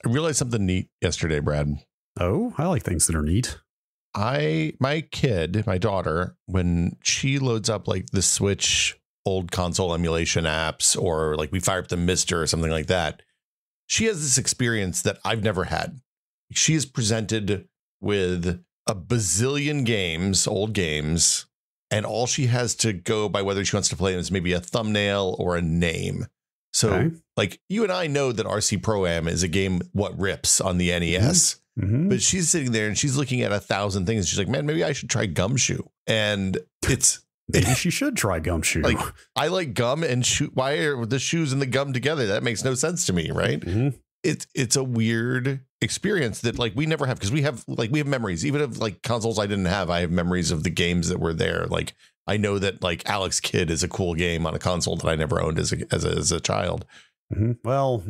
I realized something neat yesterday, Brad. Oh, I like things that are neat. My daughter, when she loads up like the Switch old console emulation apps, or like we fire up the Mister or something like that, she has this experience that I've never had. She is presented with a bazillion games, old games, and all she has to go by whether she wants to play them is maybe a thumbnail or a name. So Okay. like you and I know that RC Pro-Am is a game what rips on the NES. Mm-hmm. But she's sitting there and she's looking at 1,000 things. She's like, man, maybe I should try Gumshoe. And it's maybe she should try Gumshoe. like, I like gum and shoe. Why are the shoes and the gum together? That makes no sense to me. Right. Mm-hmm. It's a weird experience that like we never have, because we have memories, even of like consoles I didn't have. I have memories of the games that were there. Like I know that like Alex Kidd is a cool game on a console that I never owned as a child. Mm-hmm. Well,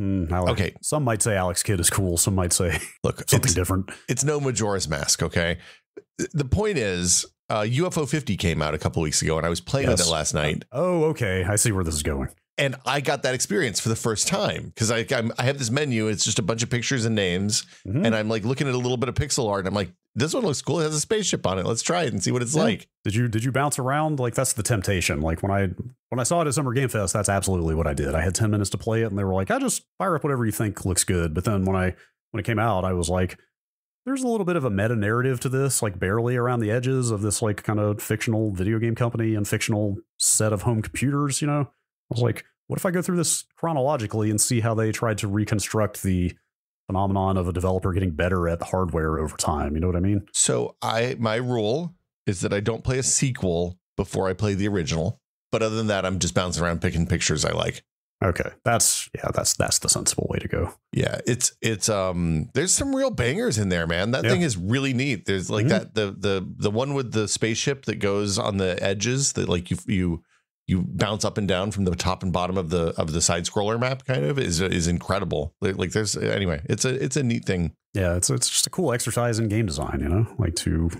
okay. Some might say Alex Kidd is cool. Some might say something different. It's no Majora's Mask. Okay. The point is, UFO 50 came out a couple weeks ago, and I was playing with it last night. Oh, okay. I see where this is going. And I got that experience for the first time because I have this menu. It's just a bunch of pictures and names. Mm-hmm. And I'm like looking at a little bit of pixel art. And I'm like, this one looks cool. It has a spaceship on it. Let's try it and see what it's like. Did you bounce around? Like, that's the temptation. Like when I saw it at Summer Game Fest, that's absolutely what I did. I had 10 minutes to play it and they were like, I just fire up whatever you think looks good. But then when it came out, I was like, there's a little bit of a meta narrative to this, like barely around the edges of this like kind of fictional video game company and fictional set of home computers. You know, I was like, what if I go through this chronologically and see how they tried to reconstruct the phenomenon of a developer getting better at hardware over time? You know what I mean? So my rule is that I don't play a sequel before I play the original. But other than that, I'm just bouncing around picking pictures I like. Okay, that's the sensible way to go. Yeah, it's there's some real bangers in there, man. That thing is really neat. There's like that the one with the spaceship that goes on the edges that like you bounce up and down from the top and bottom of the side scroller map kind of is incredible. Like there's anyway, it's a neat thing. Yeah, it's just a cool exercise in game design, you know, like to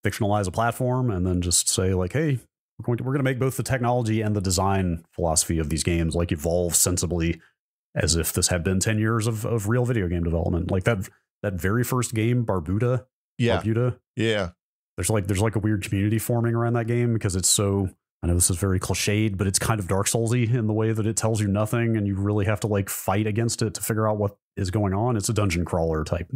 fictionalize a platform and then just say like, hey, we're going to make both the technology and the design philosophy of these games like evolve sensibly, as if this had been 10 years of real video game development. Like that very first game, Barbuda. Yeah. There's like a weird community forming around that game because it's so, I know this is very cliched, but it's kind of Dark Soulsy in the way that it tells you nothing and you really have to like fight against it to figure out what is going on. It's a dungeon crawler type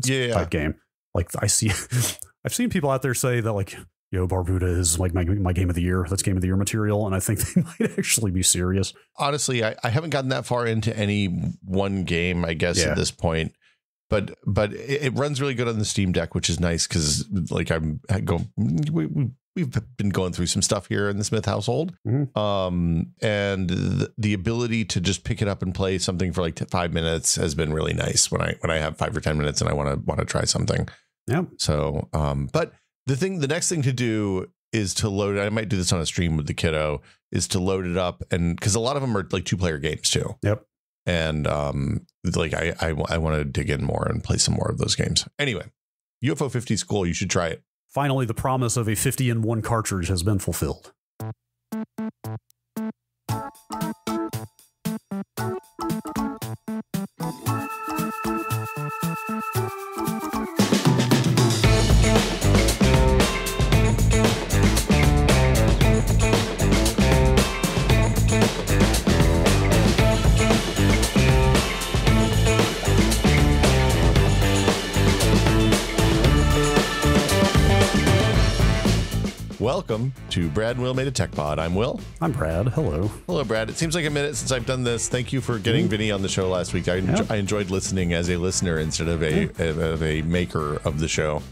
game. Like I've seen people out there say that like, Barbuda is like my game of the year. That's game of the year material. And I think they might actually be serious. Honestly, I haven't gotten that far into any one game, I guess, at this point. But it runs really good on the Steam Deck, which is nice because like we've been going through some stuff here in the Smith household. Mm-hmm. And the ability to just pick it up and play something for like 5 minutes has been really nice when I have 5 or 10 minutes and I want to try something. Yeah. So, but the next thing to do is to load it. I might do this on a stream with the kiddo, is to load it up. And because a lot of them are like 2-player games too. Yep. And like I want to dig in more and play some more of those games. Anyway, UFO 50 is cool. You should try it. Finally, the promise of a 50-in-1 cartridge has been fulfilled. Welcome to Brad and Will Made a Tech Pod. I'm Will. I'm Brad. Hello. Hello, Brad. It seems like a minute since I've done this. Thank you for getting Vinny on the show last week. I enjoyed listening as a listener instead of a maker of the show.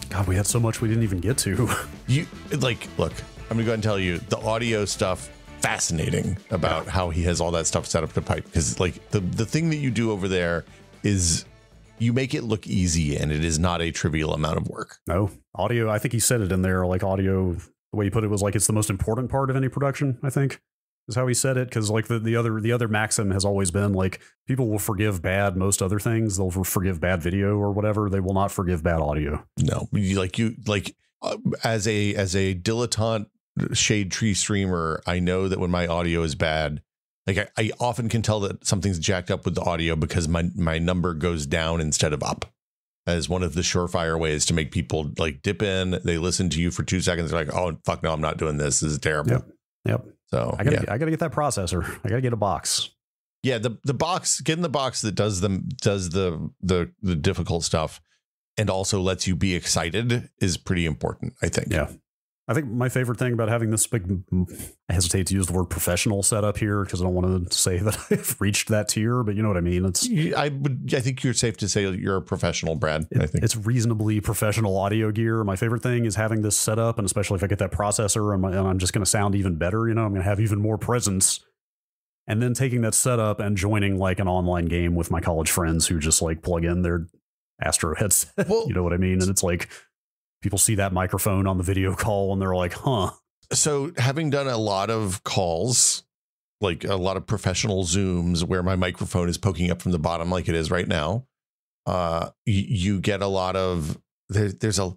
God, we had so much we didn't even get to. Look, I'm gonna go ahead and tell you the audio stuff. Fascinating about how he has all that stuff set up to pipe, because like the thing that you do over there is you make it look easy, and it is not a trivial amount of work. No, audio, I think he said it in there, like audio, the way he put it was like it's the most important part of any production, I think is how he said it. Because like the other maxim has always been like people will forgive most other things. They'll forgive bad video or whatever. They will not forgive bad audio. No, as a dilettante shade tree streamer, I know that when my audio is bad, Like I often can tell that something's jacked up with the audio because my number goes down instead of up. As one of the surefire ways to make people like dip in, they listen to you for 2 seconds. They're like, oh fuck no, I'm not doing this. This is terrible. Yep. So I gotta get that processor. I gotta get a box. Yeah, the box, getting the box that does the difficult stuff and also lets you be excited is pretty important, I think. Yeah. I think my favorite thing about having this big, I hesitate to use the word professional setup here because I don't want to say that I've reached that tier, but you know what I mean? I think you're safe to say you're a professional, Brad. I think it's reasonably professional audio gear. My favorite thing is having this set up, and especially if I get that processor and I'm just going to sound even better, I'm going to have even more presence. And then taking that setup and joining like an online game with my college friends who just like plug in their Astro headset. Well, you know what I mean? And it's like, people see that microphone on the video call and they're like, huh. So having done a lot of calls, like a lot of professional Zooms where my microphone is poking up from the bottom like it is right now, you get a lot of, there's a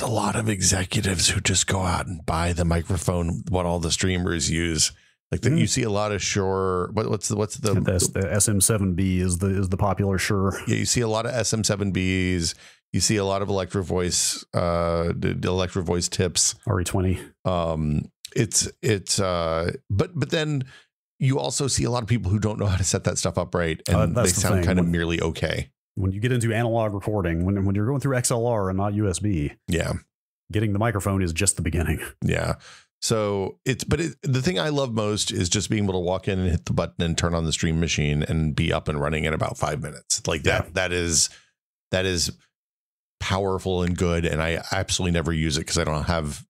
lot of executives who just go out and buy the microphone, what all the streamers use. Like you see a lot of Shure. What's the SM7B is the popular Shure. Yeah, you see a lot of SM7Bs. You see a lot of Electro Voice, the Electro Voice tips. RE20. But then you also see a lot of people who don't know how to set that stuff up right, and they sound kind of merely okay. When you get into analog recording, when you're going through XLR and not USB, yeah, getting the microphone is just the beginning. Yeah. So the thing I love most is just being able to walk in and hit the button and turn on the stream machine and be up and running in about 5 minutes. Like that is powerful and good. And I absolutely never use it because I don't have,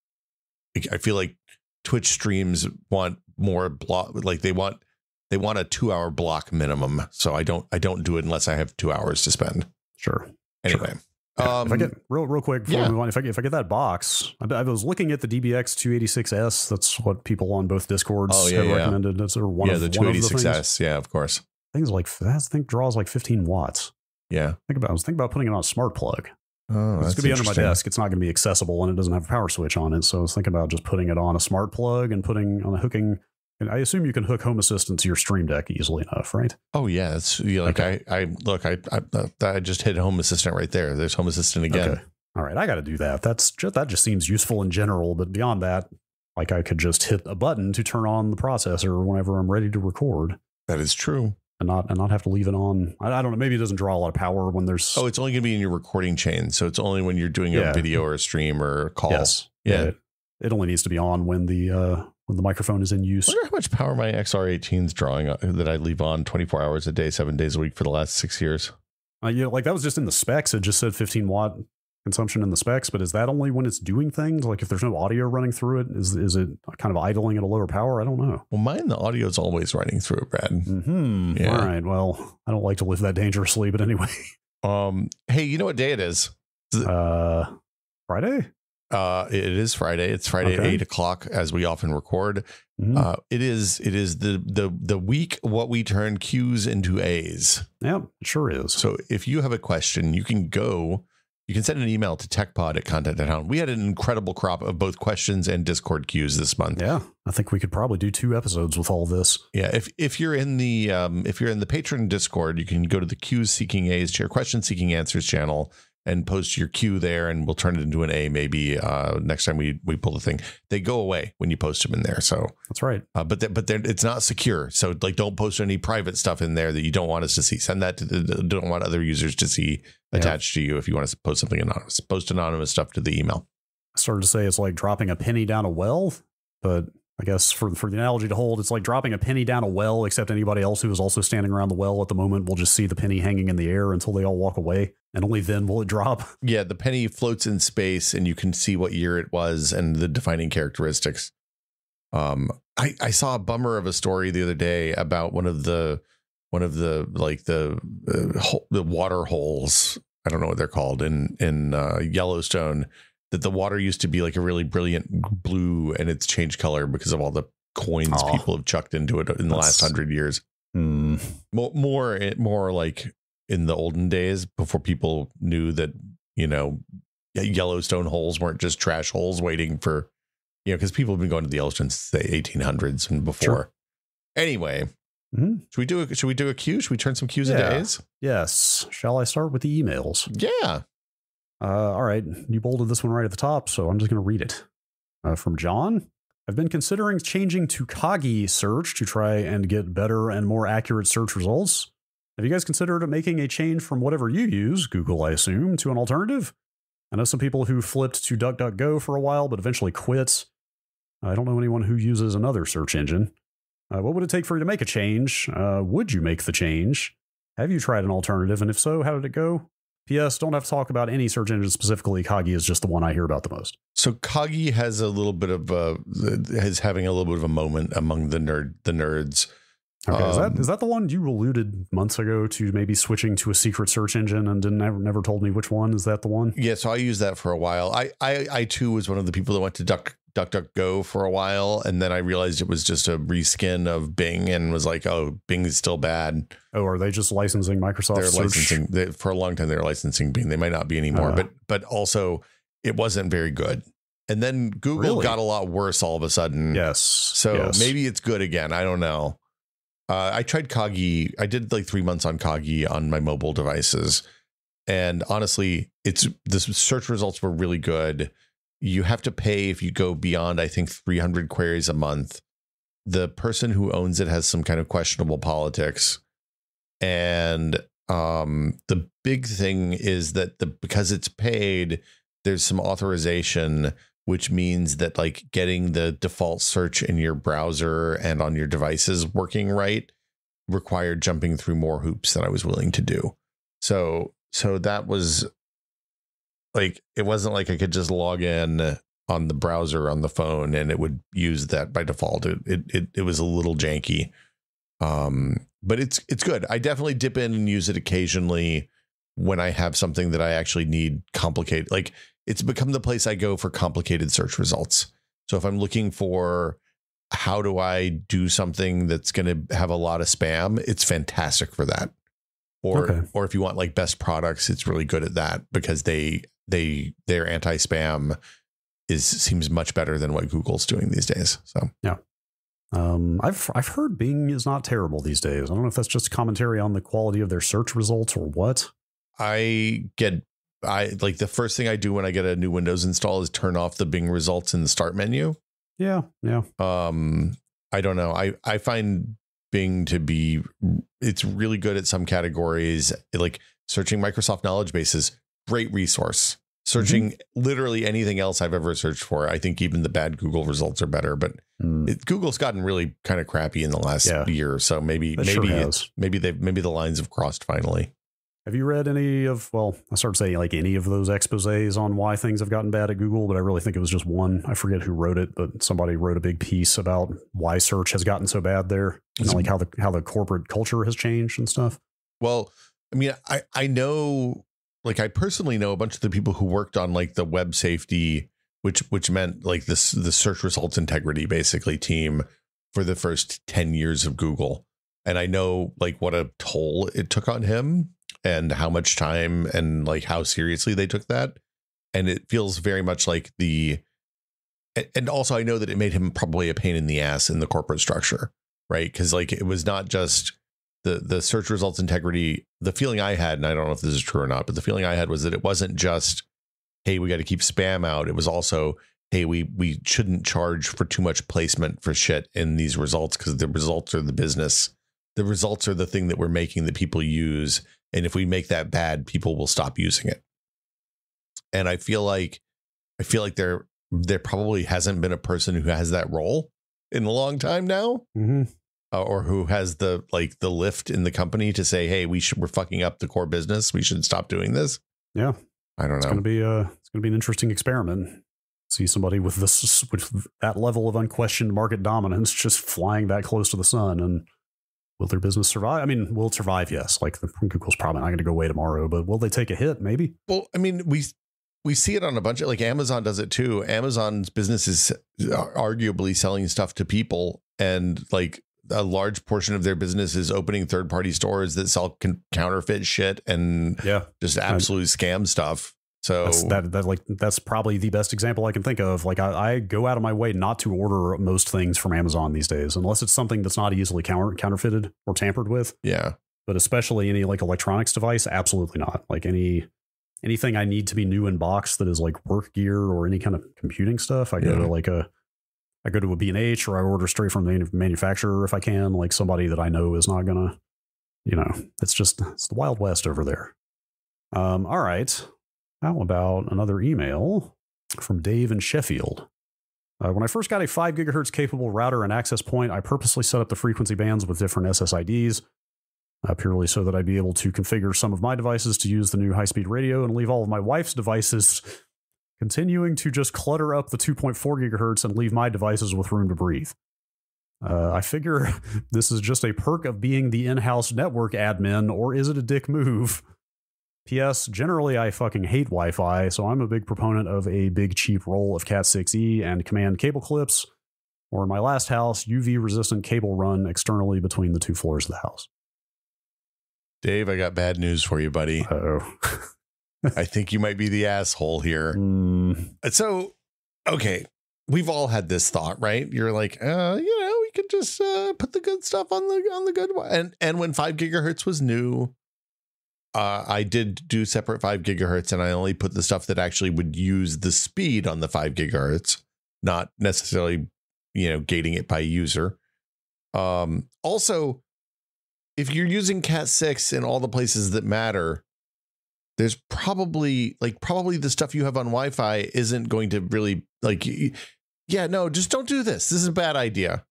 I feel like Twitch streams want more block, like they want a 2-hour block minimum. So I don't do it unless I have 2 hours to spend. Sure. Anyway. Sure. If I get real quick before we move on, if I get that box, I was looking at the DBX 286S. That's what people on both Discords have recommended. That's one of the 286S. Yeah, of course. Things like that. I think draws like 15 watts. Yeah. I was thinking about putting it on a smart plug. Oh, it's going to be under my desk. It's not going to be accessible, and it doesn't have a power switch on it. So I was thinking about just putting it on a smart plug and putting on a hooking. And I assume you can hook Home Assistant to your Stream Deck easily enough, right? Oh yeah, it's like okay. I just hit Home Assistant right there. There's Home Assistant again. Okay. All right, I got to do that. That just seems useful in general, but beyond that, like I could just hit a button to turn on the processor whenever I'm ready to record. That is true, and not have to leave it on. I don't know. Maybe it doesn't draw a lot of power when there's. Oh, it's only going to be in your recording chain, so it's only when you're doing a video or a stream or a call. Yes. Yeah. It only needs to be on when the microphone is in use. I wonder how much power my XR18 is drawing that I leave on 24 hours a day, 7 days a week for the last 6 years. Like that was just in the specs. It just said 15 watt consumption in the specs, but is that only when it's doing things? Like if there's no audio running through it, is it kind of idling at a lower power? I don't know. Well, the audio is always running through it, Brad. Mm-hmm. Yeah. All right. Well, I don't like to live that dangerously, but anyway. Hey, you know what day it is? Friday? It is Friday. It's Friday at 8 o'clock, as we often record. Mm-hmm. It is the week what we turn Q's into A's. Yeah, it sure is. So if you have a question, you can send an email to techpod@content.town. We had an incredible crop of both questions and Discord Q's this month. Yeah, I think we could probably do 2 episodes with all this. Yeah, if you're in the patron Discord, you can go to the Q's Seeking A's question seeking answers channel and post your Q there, and we'll turn it into an A maybe next time we pull the thing. They go away when you post them in there. So that's right. But it's not secure. So like, don't post any private stuff in there that you don't want us to see. Send that to don't want other users to see attached to you. If you want to post something anonymous, post anonymous stuff to the email. I started to say it's like dropping a penny down a well, but I guess for the analogy to hold, it's like dropping a penny down a well, except anybody else who is also standing around the well at the moment will just see the penny hanging in the air until they all walk away. And only then will it drop. Yeah, the penny floats in space and you can see what year it was and the defining characteristics. I saw a bummer of a story the other day about one of the water holes. I don't know what they're called in Yellowstone, that the water used to be like a really brilliant blue and it's changed color because of all the coins people have chucked into it in the last 100 years. More like in the olden days before people knew that, Yellowstone holes weren't just trash holes waiting for, because people have been going to the Yellowstone since the 1800s and before. Sure. Anyway, Mm-hmm. Should we do a queue? Should we turn some queues into A's? Yes. Shall I start with the emails? Yeah. All right. You bolded this one right at the top, so I'm just going to read it. From John. I've been considering changing to Kagi search to try and get better and more accurate search results. Have you guys considered making a change from whatever you use, Google, I assume, to an alternative? I know some people who flipped to DuckDuckGo for a while, but eventually quit. I don't know anyone who uses another search engine. What would it take for you to make a change? Would you make the change? Have you tried an alternative? And if so, how did it go? P.S. Don't have to talk about any search engine specifically. Kagi is just the one I hear about the most. So Kagi has a little bit of is having a little bit of a moment among the nerds. Okay, is that the one you alluded months ago to maybe switching to a secret search engine and never told me which one? Is that the one? Yeah, so I used that for a while. I too was one of the people that went to DuckDuckGo for a while, and then I realized it was just a reskin of Bing, and was like, oh, Bing is still bad. Oh, are they just licensing Microsoft? They're licensing for a long time. They were licensing Bing. They might not be anymore, but also it wasn't very good. And then Google got a lot worse all of a sudden. Yes. So maybe it's good again. I don't know. I tried Kagi. I did like 3 months on Kagi on my mobile devices. And honestly, the search results were really good. You have to pay if you go beyond, I think, 300 queries a month. The person who owns it has some kind of questionable politics. And the big thing is that because it's paid, there's some authorization, which means that like getting the default search in your browser and on your devices working right required jumping through more hoops than I was willing to do. So that was like, it wasn't like I could just log in on the browser on the phone and it would use that by default. It was a little janky. But it's good. I definitely dip in and use it occasionally when I have something that I actually need complicated. Like, it's become the place I go for complicated search results. So if I'm looking for how do I do something that's going to have a lot of spam, it's fantastic for that. Or if you want like best products, it's really good at that because their anti-spam seems much better than what Google's doing these days. So yeah. I've heard Bing is not terrible these days. I don't know if that's just commentary on the quality of their search results or what. I like the first thing I do when I get a new Windows install is turn off the Bing results in the start menu. Yeah. I don't know. I find Bing to be, it's really good at some categories, like searching Microsoft knowledge bases, great resource. Searching literally anything else I've ever searched for. I think even the bad Google results are better, but Google's gotten really kind of crappy in the last year or so. Maybe the lines have crossed finally. Have you read any of, well, I started saying like any of those exposés on why things have gotten bad at Google, but I really think it was just one. I forget who wrote it, but somebody wrote a big piece about why search has gotten so bad there. You know, like how the corporate culture has changed and stuff. Well, I mean, I know, like I personally know a bunch of the people who worked on like the web safety, which meant like the search results integrity basically team for the first 10 years of Google. And I know like what a toll it took on him and how much time and like how seriously they took that. And it feels very much like and also I know that it made him probably a pain in the ass in the corporate structure, right? Because like it was not just the search results integrity. The feeling I had, and I don't know if this is true or not, but the feeling I had was that it wasn't just, hey, we got to keep spam out. It was also, hey, we shouldn't charge for too much placement for shit in these results because the results are the business. The results are the thing that we're making that people use. And if we make that bad, people will stop using it. And I feel like there probably hasn't been a person who has that role in a long time now. Or who has the lift in the company to say, hey, we're fucking up the core business. We should stop doing this. Yeah. I don't know. It's going to be an interesting experiment. See somebody with that level of unquestioned market dominance just flying that close to the sun, and will their business survive? I mean, will it survive? Yes. Like Google's probably not going to go away tomorrow, but will they take a hit? Maybe. Well, I mean, we see it on a bunch of, like Amazon does it too. Amazon's business is arguably selling stuff to people, and like a large portion of their business is opening third-party stores that sell counterfeit shit and just absolute scam stuff. So that's probably the best example I can think of. Like I go out of my way not to order most things from Amazon these days, unless it's something that's not easily counterfeited or tampered with. Yeah. But especially any like electronics device, absolutely not. Like anything I need to be new in box that is like work gear or any kind of computing stuff, I go to a B&H, or I order straight from the manufacturer if I can, like somebody that I know is not gonna, it's the Wild West over there. All right. How about another email from Dave in Sheffield? When I first got a 5 gigahertz capable router and access point, I purposely set up the frequency bands with different SSIDs, purely so that I'd be able to configure some of my devices to use the new high-speed radio and leave all of my wife's devices, continuing to just clutter up the 2.4 gigahertz and leave my devices with room to breathe. I figure this is just a perk of being the in-house network admin, or is it a dick move? P.S. Generally, I fucking hate Wi-Fi, so I'm a big proponent of a big cheap roll of Cat6e and command cable clips, or in my last house, UV-resistant cable run externally between the 2 floors of the house. Dave, I got bad news for you, buddy. Uh-oh. I think you might be the asshole here. So, okay, we've all had this thought, right? You're like, we could just put the good stuff on the good one. And when 5 gigahertz was new, I did do separate 5 gigahertz, and I only put the stuff that actually would use the speed on the 5 gigahertz, not necessarily, gating it by user. Also, if you're using Cat 6 in all the places that matter, there's probably the stuff you have on Wi-Fi isn't going to really just don't do this. This is a bad idea.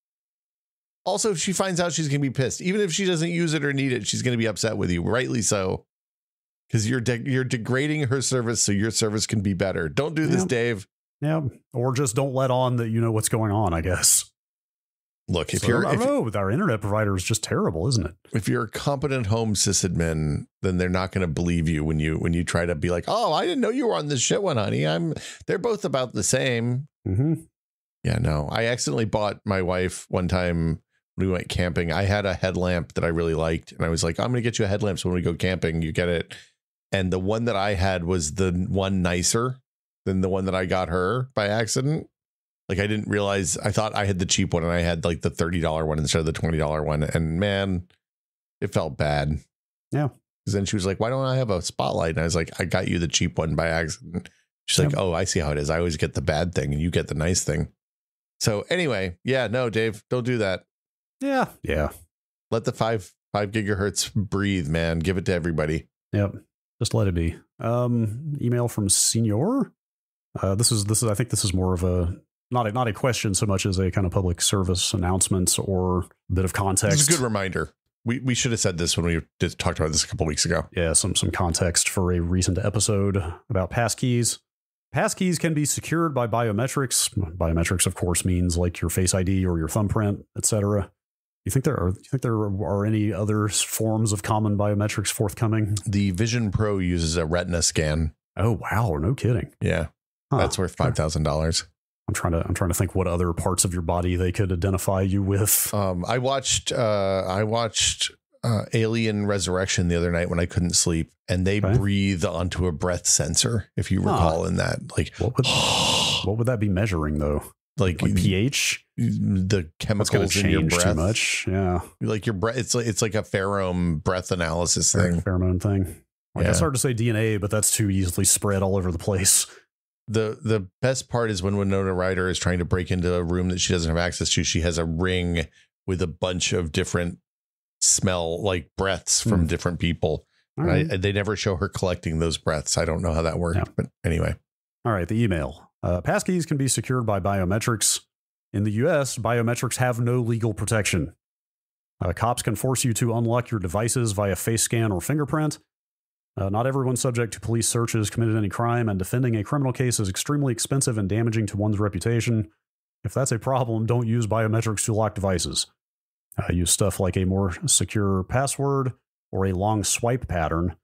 Also, if she finds out, she's going to be pissed. Even if she doesn't use it or need it, she's going to be upset with you, rightly so. Because you're degrading her service so your service can be better. Don't do this, Dave. Yeah, or just don't let on that you know what's going on, I guess. Look, I don't know, with our internet provider is just terrible, isn't it? If you're a competent home sysadmin, then they're not going to believe you when you try to be like, oh, I didn't know you were on this shit one, honey. They're both about the same. Mm-hmm. Yeah, no, I accidentally bought my wife one time. We went camping. I had a headlamp that I really liked, and I was like, I'm going to get you a headlamp so when we go camping, you get it. And the one that I had was the one nicer than the one that I got her by accident. Like, I didn't realize, I thought I had the cheap one and I had like the $30 one instead of the $20 one. And man, it felt bad. Yeah. Because then she was like, why don't I have a spotlight? And I was like, I got you the cheap one by accident. She's like, oh, I see how it is. I always get the bad thing and you get the nice thing. So anyway, yeah, no, Dave, don't do that. Yeah. Yeah. Let the 5 gigahertz breathe, man. Give it to everybody. Yep. Just let it be. Email from Senior. This is I think this is more of a not a question so much as a kind of public service announcement or a bit of context. It's a good reminder. We should have said this when we talked about this a couple weeks ago. Yeah, some context for a recent episode about passkeys. Passkeys can be secured by biometrics. Biometrics, of course, means like your Face ID or your thumbprint, etc. You think there are any other forms of common biometrics forthcoming? The Vision Pro uses a retina scan. Oh wow, no kidding. Yeah. That's worth $5,000. I'm trying to think what other parts of your body they could identify you with. I watched Alien Resurrection the other night when I couldn't sleep, and they breathe onto a breath sensor, if you recall in that. Like what would that be measuring though? Like pH, the chemicals in your breath. Too much, yeah. Like your breath, it's like a pheromone breath analysis thing. Pheromone thing. Like it's hard to say DNA, but that's too easily spread all over the place. The best part is when Winona Ryder is trying to break into a room that she doesn't have access to. She has a ring with a bunch of different breaths from different people. Right. They never show her collecting those breaths. I don't know how that worked, but anyway. All right, the email. Passkeys can be secured by biometrics. In the U.S., biometrics have no legal protection. Cops can force you to unlock your devices via face scan or fingerprint. Not everyone subject to police searches committed any crime, and defending a criminal case is extremely expensive and damaging to one's reputation. If that's a problem, don't use biometrics to lock devices. Use stuff like a more secure password or a long swipe pattern.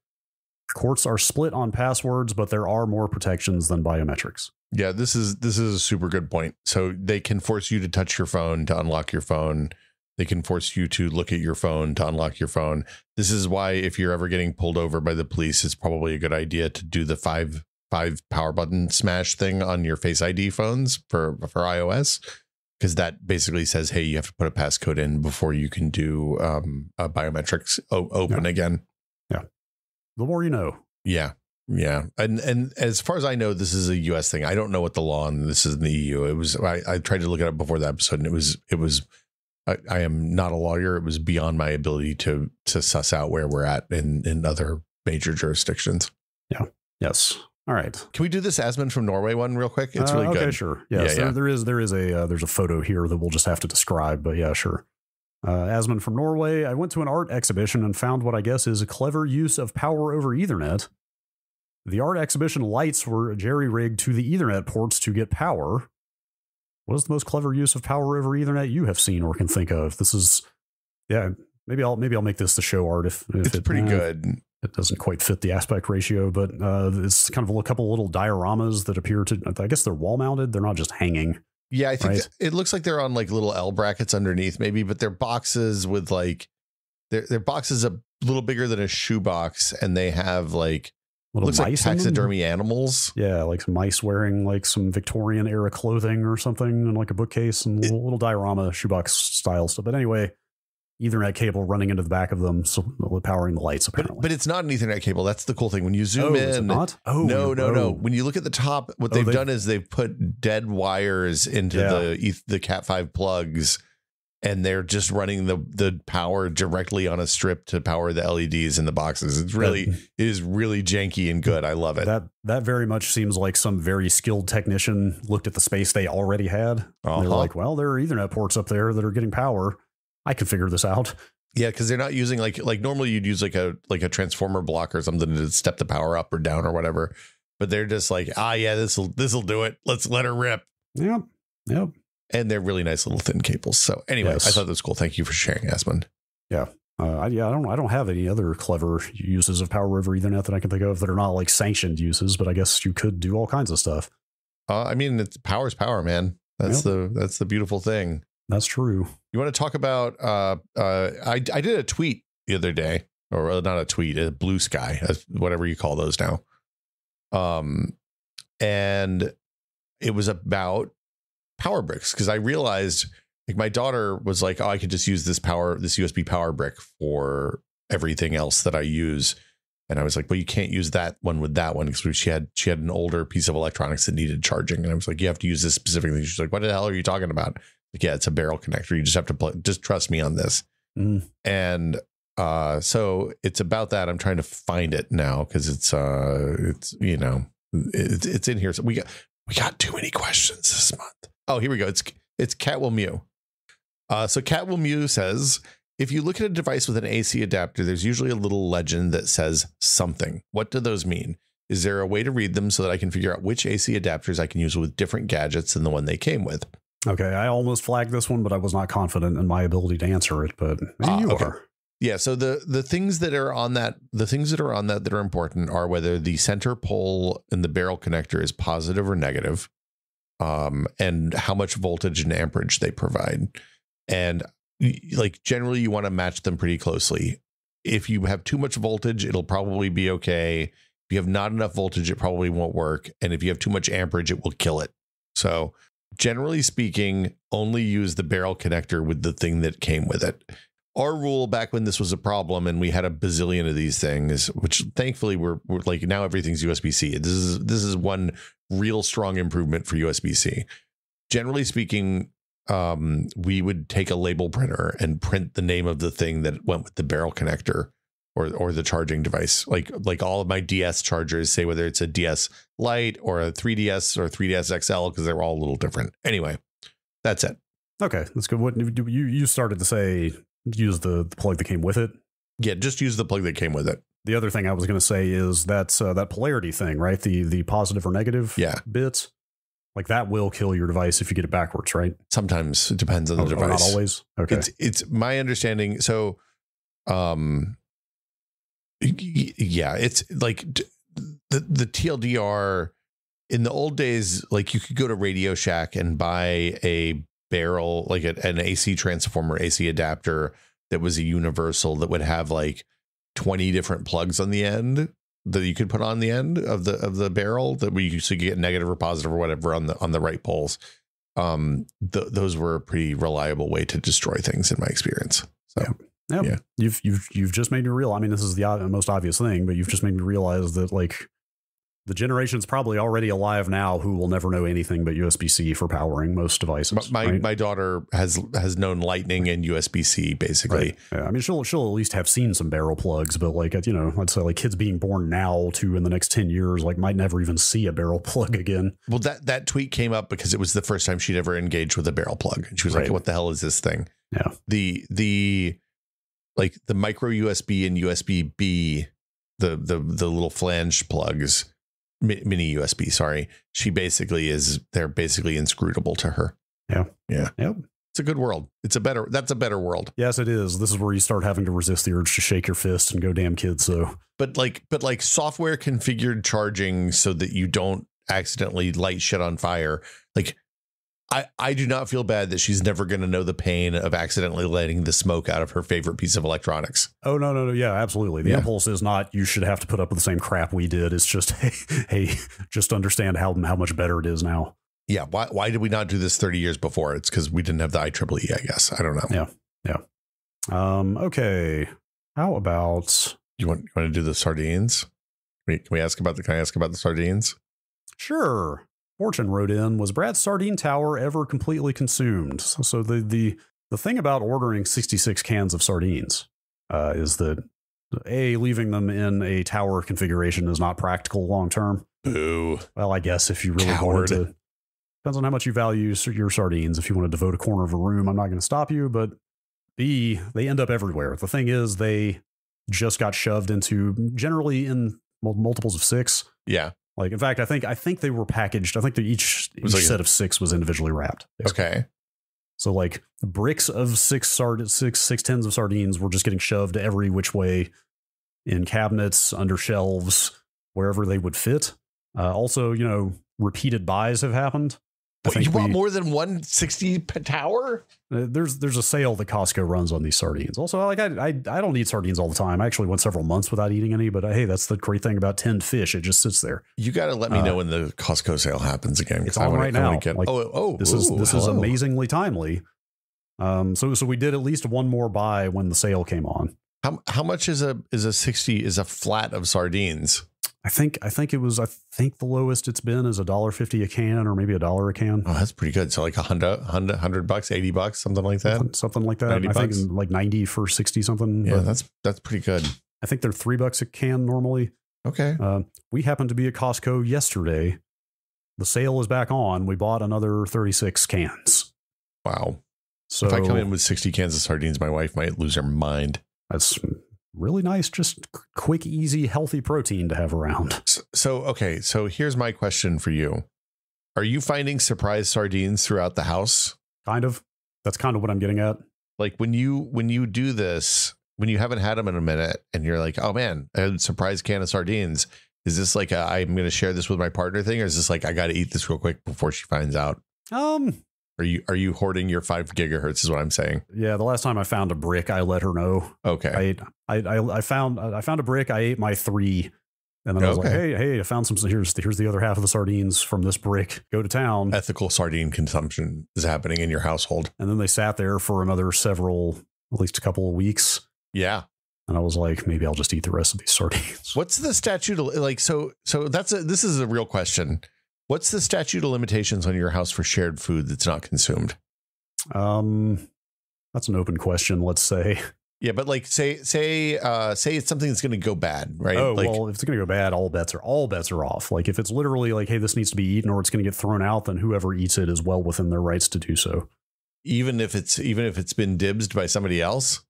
Courts are split on passwords, but there are more protections than biometrics. Yeah, this is a super good point. So they can force you to touch your phone to unlock your phone. They can force you to look at your phone to unlock your phone. This is why if you're ever getting pulled over by the police, it's probably a good idea to do the 5 PS5 power button smash thing on your Face ID phones for iOS, because that basically says, hey, you have to put a passcode in before you can do biometrics open again. Yeah. The more you know. Yeah. Yeah. And as far as I know, this is a US thing. I don't know what the law on this is in the EU. It was, I tried to look it up before the episode, and it was, I am not a lawyer. It was beyond my ability to suss out where we're at in other major jurisdictions. Yeah. Yes. All right. Can we do this Asmund from Norway one real quick? It's really good. Okay, sure. Yes, yeah. There's a photo here that we'll just have to describe, but yeah, sure. Asmund from Norway. I went to an art exhibition and found what I guess is a clever use of power over Ethernet. The art exhibition lights were jerry-rigged to the Ethernet ports to get power. What is the most clever use of power over Ethernet you have seen or can think of? This is, yeah, maybe I'll make this the show art if it's pretty good. It doesn't quite fit the aspect ratio, but it's kind of a couple little dioramas that appear to, I guess they're wall mounted. They're not just hanging. Yeah, I think it looks like they're on like little L brackets underneath maybe, but they're boxes with like, they're boxes a little bigger than a shoebox, and they have like, looks like taxidermy animals. Yeah, like some mice wearing like some Victorian era clothing or something, and like a bookcase and little diorama shoebox style stuff. But anyway, Ethernet cable running into the back of them, so powering the lights apparently. But it's not an Ethernet cable. That's the cool thing. When you zoom in, is it not? No. When you look at the top, what they've done is they've put dead wires into the Cat5 plugs, and they're just running the power directly on a strip to power the LEDs in the boxes. It is really janky and good. I love it. That very much seems like some very skilled technician looked at the space they already had. They're like, well, there are Ethernet ports up there that are getting power. I can figure this out. Yeah, because they're not using like normally you'd use like a transformer block or something to step the power up or down or whatever. But they're just like, this'll do it. Let's let her rip. Yep. And they're really nice little thin cables. So anyway, I thought that was cool. Thank you for sharing, Asmund. Yeah. I don't have any other clever uses of power over Ethernet that I can think of that are not like sanctioned uses, but I guess you could do all kinds of stuff. I mean, power's power, man. That's the beautiful thing. That's true. You want to talk about I did a tweet the other day, or not a tweet, a blue sky, whatever you call those now. And it was about power bricks, because I realized, like, my daughter was like, oh, I could just use this USB power brick for everything else that I use. And I was like, well, you can't use that one with that one, because she had an older piece of electronics that needed charging. And I was like, you have to use this specifically. She's like, what the hell are you talking about? Like, yeah, it's a barrel connector. You just have to just trust me on this. And so it's about that. I'm trying to find it now, because it's in here. So we got too many questions this month. Oh, here we go. It's Cat Will Mew. So Cat Will Mew says, if you look at a device with an AC adapter, there's usually a little legend that says something. What do those mean? Is there a way to read them so that I can figure out which AC adapters I can use with different gadgets than the one they came with? Okay, I almost flagged this one, but I was not confident in my ability to answer it. But maybe you are. Yeah. So the things that are on that, that are important are whether the center pole in the barrel connector is positive or negative, and how much voltage and amperage they provide. And like, generally you want to match them pretty closely. If you have too much voltage, it'll probably be okay. If you have not enough voltage, it probably won't work. And if you have too much amperage, it will kill it. So generally speaking, only use the barrel connector with the thing that came with it. Our rule back when this was a problem and we had a bazillion of these things, which thankfully we're like, now everything's USB-C. This is one real strong improvement for USB-C. Generally speaking, we would take a label printer and print the name of the thing that went with the barrel connector or the charging device. Like all of my DS chargers, say whether it's a DS Lite or a 3DS or 3DS XL, because they're all a little different. Anyway, that's it. Okay, that's good. What you started to say, use the plug that came with it? Yeah, just use the plug that came with it. The other thing I was going to say is that's that polarity thing, right? The positive or negative bits. Like, that will kill your device if you get it backwards, right? Sometimes it depends on the device. Not always. Okay. It's my understanding. So, yeah, it's like the TLDR in the old days, like, you could go to Radio Shack and buy a barrel, like an AC transformer, AC adapter that was a universal that would have like 20 different plugs on the end. that you could put on the end of the barrel that we used to get negative or positive or whatever on the right poles. Those were a pretty reliable way to destroy things in my experience. So yeah. You've just made me realize. I mean, this is the most obvious thing, but you've just made me realize that like the generation's probably already alive now who will never know anything but USB-C for powering most devices. My daughter has known Lightning and USB-C basically. Right. Yeah, I mean, she'll at least have seen some barrel plugs, but like, you know, I'd say like kids being born now to in the next 10 years, like might never even see a barrel plug again. Well, that tweet came up because it was the first time she'd ever engaged with a barrel plug. And she was like, what the hell is this thing? Yeah. The micro USB and USB-B, the little flange plugs, mini USB, sorry. They're basically inscrutable to her. Yeah. Yeah. Yep. It's a good world. That's a better world. Yes, it is. This is where you start having to resist the urge to shake your fist and go, damn kids. So, but like software configured charging so that you don't accidentally light shit on fire. Like I do not feel bad that she's never going to know the pain of accidentally letting the smoke out of her favorite piece of electronics. Oh, no. Yeah, absolutely. The impulse is not you should have to put up with the same crap we did. It's just, hey, just understand how much better it is now. Yeah. Why did we not do this 30 years before? It's because we didn't have the IEEE, I guess. I don't know. Yeah. Okay. How about you want to do the sardines? Can I ask about the sardines? Sure. Fortune wrote in, was Brad's sardine tower ever completely consumed? So the thing about ordering 66 cans of sardines is that leaving them in a tower configuration is not practical long term. Boo. Well, I guess if you really wanted to, depends on how much you value your sardines. If you want to devote a corner of a room, I'm not going to stop you. But B, they end up everywhere. The thing is, they just got shoved into generally in multiples of 6. Yeah. Like, in fact, I think they were packaged. I think each set of 6 was individually wrapped. Basically. Okay. So like bricks of six tins of sardines were just getting shoved every which way in cabinets, under shelves, wherever they would fit. Also, you know, repeated buys have happened. You want more than 160 tower? There's a sale that Costco runs on these sardines. Also, like I don't eat sardines all the time. I actually went several months without eating any, but hey, that's the great thing about tinned fish. It just sits there. You got to let me know when the Costco sale happens again. It's on right now. This is amazingly timely. So we did at least one more buy when the sale came on. How much is a flat of sardines? I think the lowest it's been is $1.50 a can, or maybe $1 a can. Oh, that's pretty good. So like $100, $80, something like that. Something like that. I think like 90 for 60 something. Yeah, that's pretty good. I think they're $3 a can normally. Okay. We happened to be at Costco yesterday. The sale is back on. We bought another 36 cans. Wow. So if I come in with 60 cans of sardines, my wife might lose her mind. That's really nice, just quick, easy, healthy protein to have around. So here's my question for you. Are you finding surprise sardines throughout the house? Kind of. That's kind of what I'm getting at. Like when you do this, when you haven't had them in a minute and you're like, oh man, I had a surprise can of sardines. Is this like I'm going to share this with my partner thing? Or is this like, I got to eat this real quick before she finds out? Are you hoarding your 5 gigahertz is what I'm saying? Yeah. The last time I found a brick, I let her know. Okay. I found a brick. I ate my 3. And then I was like, hey, I found some. Here's the other half of the sardines from this brick. Go to town. Ethical sardine consumption is happening in your household. And then they sat there for another at least a couple of weeks. Yeah. And I was like, maybe I'll just eat the rest of these sardines. What's the statute of, like, so this is a real question. What's the statute of limitations on your house for shared food that's not consumed? That's an open question, let's say. Yeah, but like say it's something that's going to go bad, right? Oh, well, if it's going to go bad, all bets are off. Like if it's literally like, hey, this needs to be eaten or it's going to get thrown out, then whoever eats it is well within their rights to do so. Even if it's been dibsed by somebody else?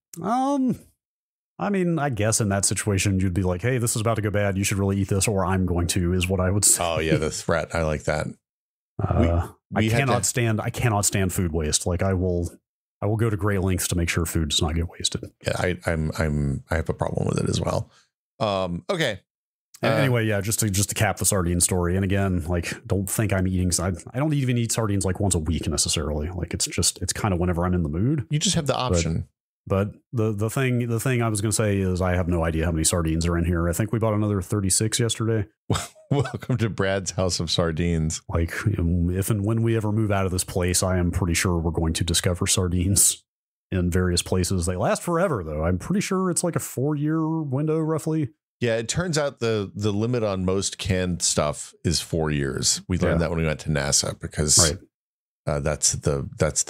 I mean, I guess in that situation, you'd be like, hey, this is about to go bad. You should really eat this, or I'm going to, is what I would say. Oh, yeah, the threat. I like that. I cannot stand food waste. Like I will go to great lengths to make sure food does not get wasted. Yeah, I have a problem with it as well. Okay. Anyway, yeah, just to cap the sardine story. And again, like, don't think I'm eating. I don't even eat sardines like once a week necessarily. Like it's kind of whenever I'm in the mood. You just have the option. But the thing I was going to say is I have no idea how many sardines are in here. I think we bought another 36 yesterday. Welcome to Brad's house of sardines. Like, if and when we ever move out of this place, I am pretty sure we're going to discover sardines in various places. They last forever, though. I'm pretty sure it's like a 4-year window, roughly. Yeah, it turns out the limit on most canned stuff is 4 years. We learned that when we went to NASA because that's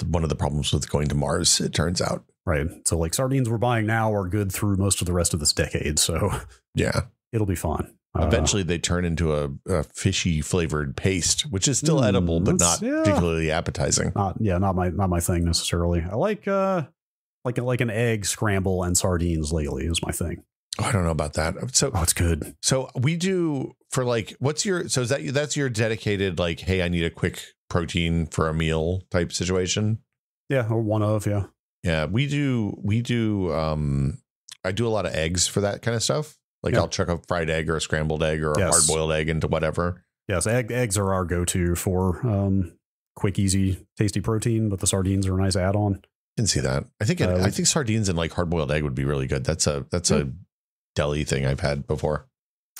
one of the problems with going to Mars, it turns out. Right. So like sardines we're buying now are good through most of the rest of this decade. So yeah, it'll be fine. Eventually they turn into a fishy flavored paste, which is still edible, but not particularly appetizing. Not my thing necessarily. I like an egg scramble and sardines lately is my thing. Oh, I don't know about that. So it's good. So we do for like, that's your dedicated, like, hey, I need a quick protein for a meal type situation. Yeah. Or one of, yeah. Yeah, we do. I do a lot of eggs for that kind of stuff. Like I'll chuck a fried egg or a scrambled egg or a hard boiled egg into whatever. Yes, eggs are our go-to for quick, easy, tasty protein, but the sardines are a nice add-on. Can see that. I think sardines and like hard boiled egg would be really good. That's a deli thing I've had before.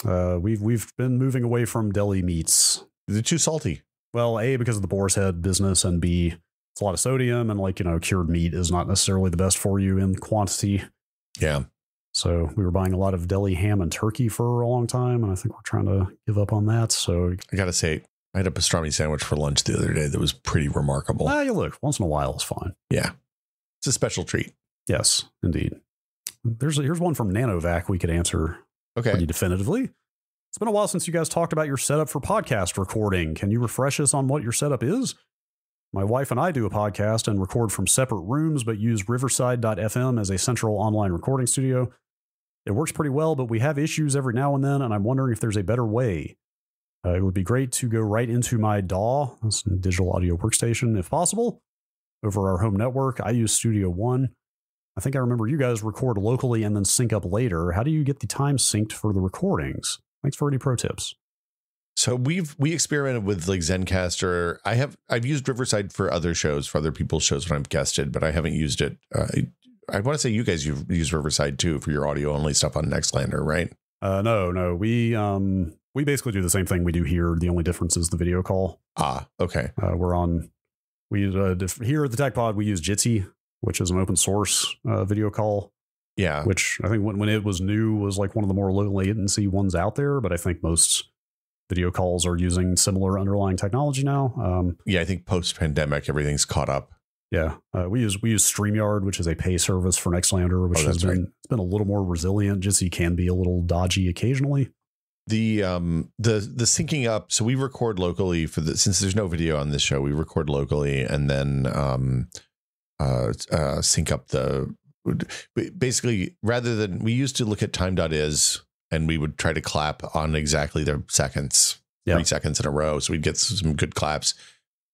We've been moving away from deli meats. They're too salty. Well, A, because of the boar's head business, and B, it's a lot of sodium, and like, cured meat is not necessarily the best for you in quantity. Yeah. So we were buying a lot of deli ham and turkey for a long time, and I think we're trying to give up on that. So I got to say, I had a pastrami sandwich for lunch the other day that was pretty remarkable. Look, once in a while is fine. Yeah. It's a special treat. Yes, indeed. Here's one from Nanovac we could answer pretty definitively. It's been a while since you guys talked about your setup for podcast recording. Can you refresh us on what your setup is? My wife and I do a podcast and record from separate rooms, but use Riverside.fm as a central online recording studio. It works pretty well, but we have issues every now and then, and I'm wondering if there's a better way. It would be great to go right into my DAW, that's a digital audio workstation, if possible, over our home network. I use Studio One. I think I remember you guys record locally and then sync up later. How do you get the time synced for the recordings? Thanks for any pro tips. So we experimented with like Zencaster. I've used Riverside for other shows, for other people's shows when I've guested, but I haven't used it. I want to say you guys use Riverside too for your audio only stuff on Nextlander, right? No. We basically do the same thing we do here. The only difference is the video call. Okay. Here at the Tech Pod, we use Jitsi, which is an open source video call. Yeah. Which I think when it was new was like one of the more low latency ones out there, but I think most video calls are using similar underlying technology now. I think post-pandemic, everything's caught up. Yeah. We use StreamYard, which is a pay service for Nextlander, which it's been a little more resilient. Jitsi can be a little dodgy occasionally. The syncing up. So we record locally since there's no video on this show, we record locally and then sync up basically, rather than, we used to look at time.is and we would try to clap on exactly their seconds, 3 seconds in a row. So we'd get some good claps.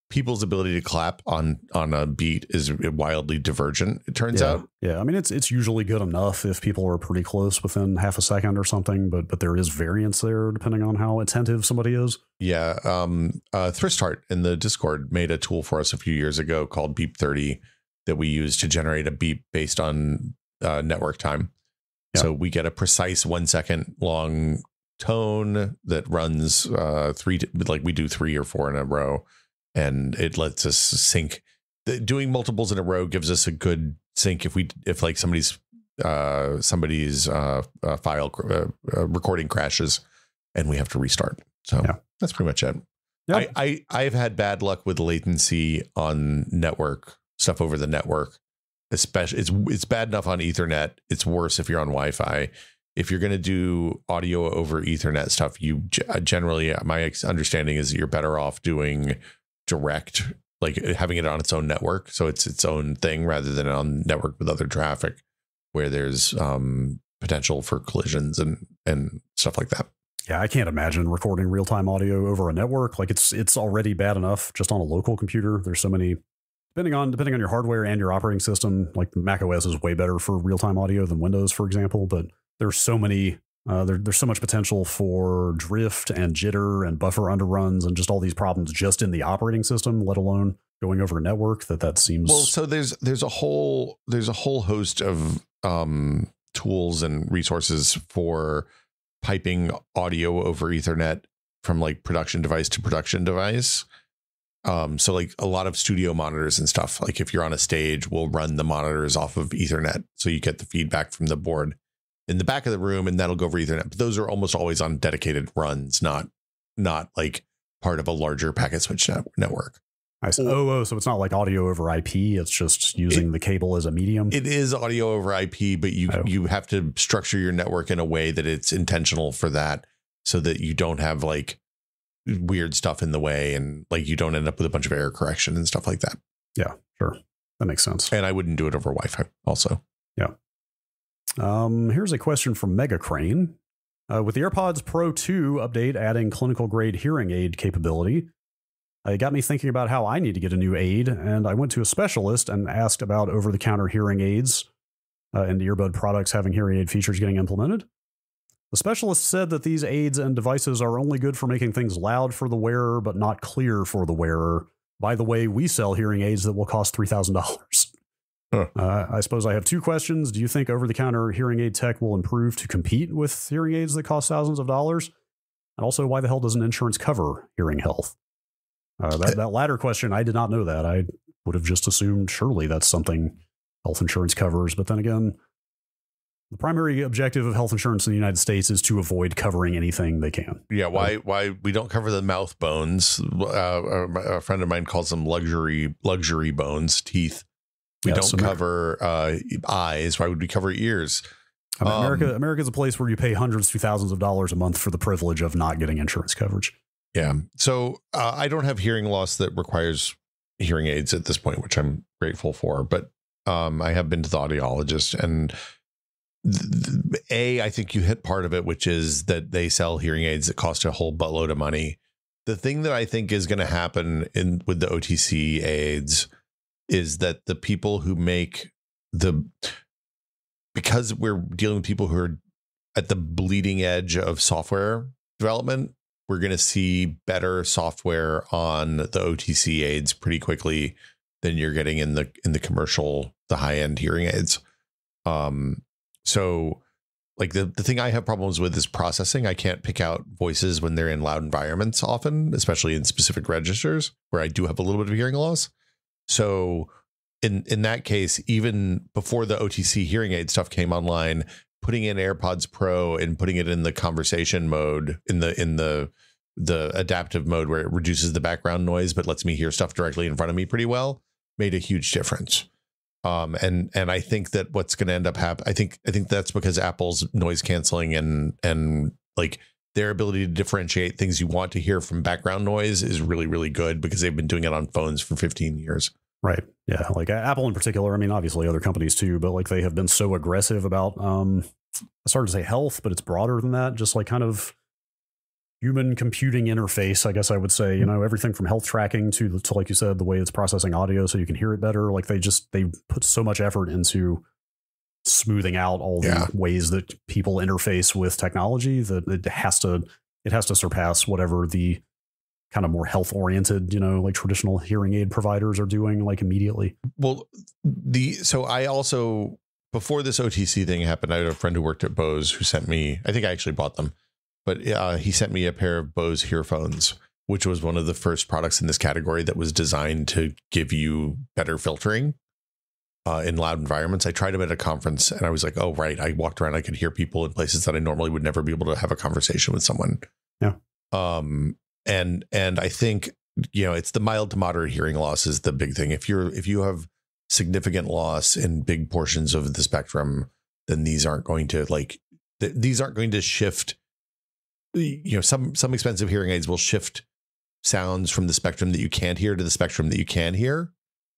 People's ability to clap on a beat is wildly divergent, it turns out. Yeah. I mean, it's usually good enough if people are pretty close within half a second or something, but there is variance there depending on how attentive somebody is. Yeah. Thristhart in the Discord made a tool for us a few years ago called Beep 30 that we use to generate a beep based on network time. Yeah. So we get a precise 1 second long tone that runs we do 3 or 4 in a row, and it lets us sync. Doing multiples in a row gives us a good sync if like somebody's file recording crashes and we have to restart. So that's pretty much it. Yep. I've had bad luck with latency on network stuff over the network. Especially it's bad enough on Ethernet. It's worse if you're on Wi-Fi. If you're going to do audio over Ethernet stuff, you generally, my understanding is that you're better off doing direct, like having it on its own network. So it's its own thing rather than on network with other traffic where there's potential for collisions and stuff like that. Yeah, I can't imagine recording real-time audio over a network. Like it's already bad enough just on a local computer. There's so many, depending on your hardware and your operating system, like Mac OS is way better for real-time audio than Windows, for example, but there's so many there's so much potential for drift and jitter and buffer underruns and just all these problems just in the operating system, let alone going over a network, that seems well. So there's a whole host of tools and resources for piping audio over Ethernet from like production device to production device. So like a lot of studio monitors and stuff, like if you're on a stage, we'll run the monitors off of Ethernet. So you get the feedback from the board in the back of the room, and that'll go over Ethernet. But those are almost always on dedicated runs, not like part of a larger packet switch network. I see. So it's not like audio over IP. It's just using the cable as a medium. It is audio over IP, but you have to structure your network in a way that it's intentional for that, so that you don't have like weird stuff in the way, and like you don't end up with a bunch of error correction and stuff like that. Yeah, sure. That makes sense. And I wouldn't do it over Wi-Fi also. Yeah. Here's a question from Mega Crane. With the AirPods Pro 2 update adding clinical grade hearing aid capability, it got me thinking about how I need to get a new aid, and I went to a specialist and asked about over-the-counter hearing aids and earbud products having hearing aid features getting implemented. The specialist said that these aids and devices are only good for making things loud for the wearer, but not clear for the wearer. By the way, we sell hearing aids that will cost $3,000. I suppose I have two questions. Do you think over-the-counter hearing aid tech will improve to compete with hearing aids that cost thousands of dollars? And also, why the hell doesn't insurance cover hearing health? That latter question, I did not know that. I would have just assumed surely that's something health insurance covers. But then again, the primary objective of health insurance in the United States is to avoid covering anything they can. Yeah, why we don't cover the mouth bones? A friend of mine calls them luxury bones, teeth. We don't cover eyes. Why would we cover ears? I mean, America's a place where you pay hundreds to thousands of dollars a month for the privilege of not getting insurance coverage. Yeah. So I don't have hearing loss that requires hearing aids at this point, which I'm grateful for. But I have been to the audiologist, and I think you hit part of it, which is that they sell hearing aids that cost a whole buttload of money. The thing that I think is going to happen with the OTC aids is that the people who make because we're dealing with people who are at the bleeding edge of software development, we're going to see better software on the OTC aids pretty quickly than you're getting in the commercial, the high end hearing aids. So like the thing I have problems with is processing. I can't pick out voices when they're in loud environments often, especially in specific registers where I do have a little bit of hearing loss. So in that case, even before the OTC hearing aid stuff came online, putting in AirPods Pro and putting it in the conversation mode, in the adaptive mode where it reduces the background noise but lets me hear stuff directly in front of me pretty well, made a huge difference. And I think that what's going to end up happening, I think that's because Apple's noise canceling and like their ability to differentiate things you want to hear from background noise is really, really good, because they've been doing it on phones for 15 years. Right. Yeah. Like Apple in particular. I mean, obviously other companies too, but like they have been so aggressive about, I started to say health, but it's broader than that. Just like kind of human computing interface, I guess I would say, you know, everything from health tracking to like you said, the way it's processing audio so you can hear it better. Like they put so much effort into smoothing out all the ways that people interface with technology that it has to surpass whatever the kind of more health oriented, you know, like traditional hearing aid providers are doing like immediately. Well, so I also, before this OTC thing happened, I had a friend who worked at Bose who sent me, I think I actually bought them, but he sent me a pair of Bose earphones, which was one of the first products in this category that was designed to give you better filtering in loud environments. I tried them at a conference and I was like, oh, right. I walked around, I could hear people in places that I normally would never be able to have a conversation with someone. Yeah. And I think, you know, it's the mild to moderate hearing loss is the big thing. If you have significant loss in big portions of the spectrum, then these aren't going to shift. You know, some expensive hearing aids will shift sounds from the spectrum that you can't hear to the spectrum that you can hear.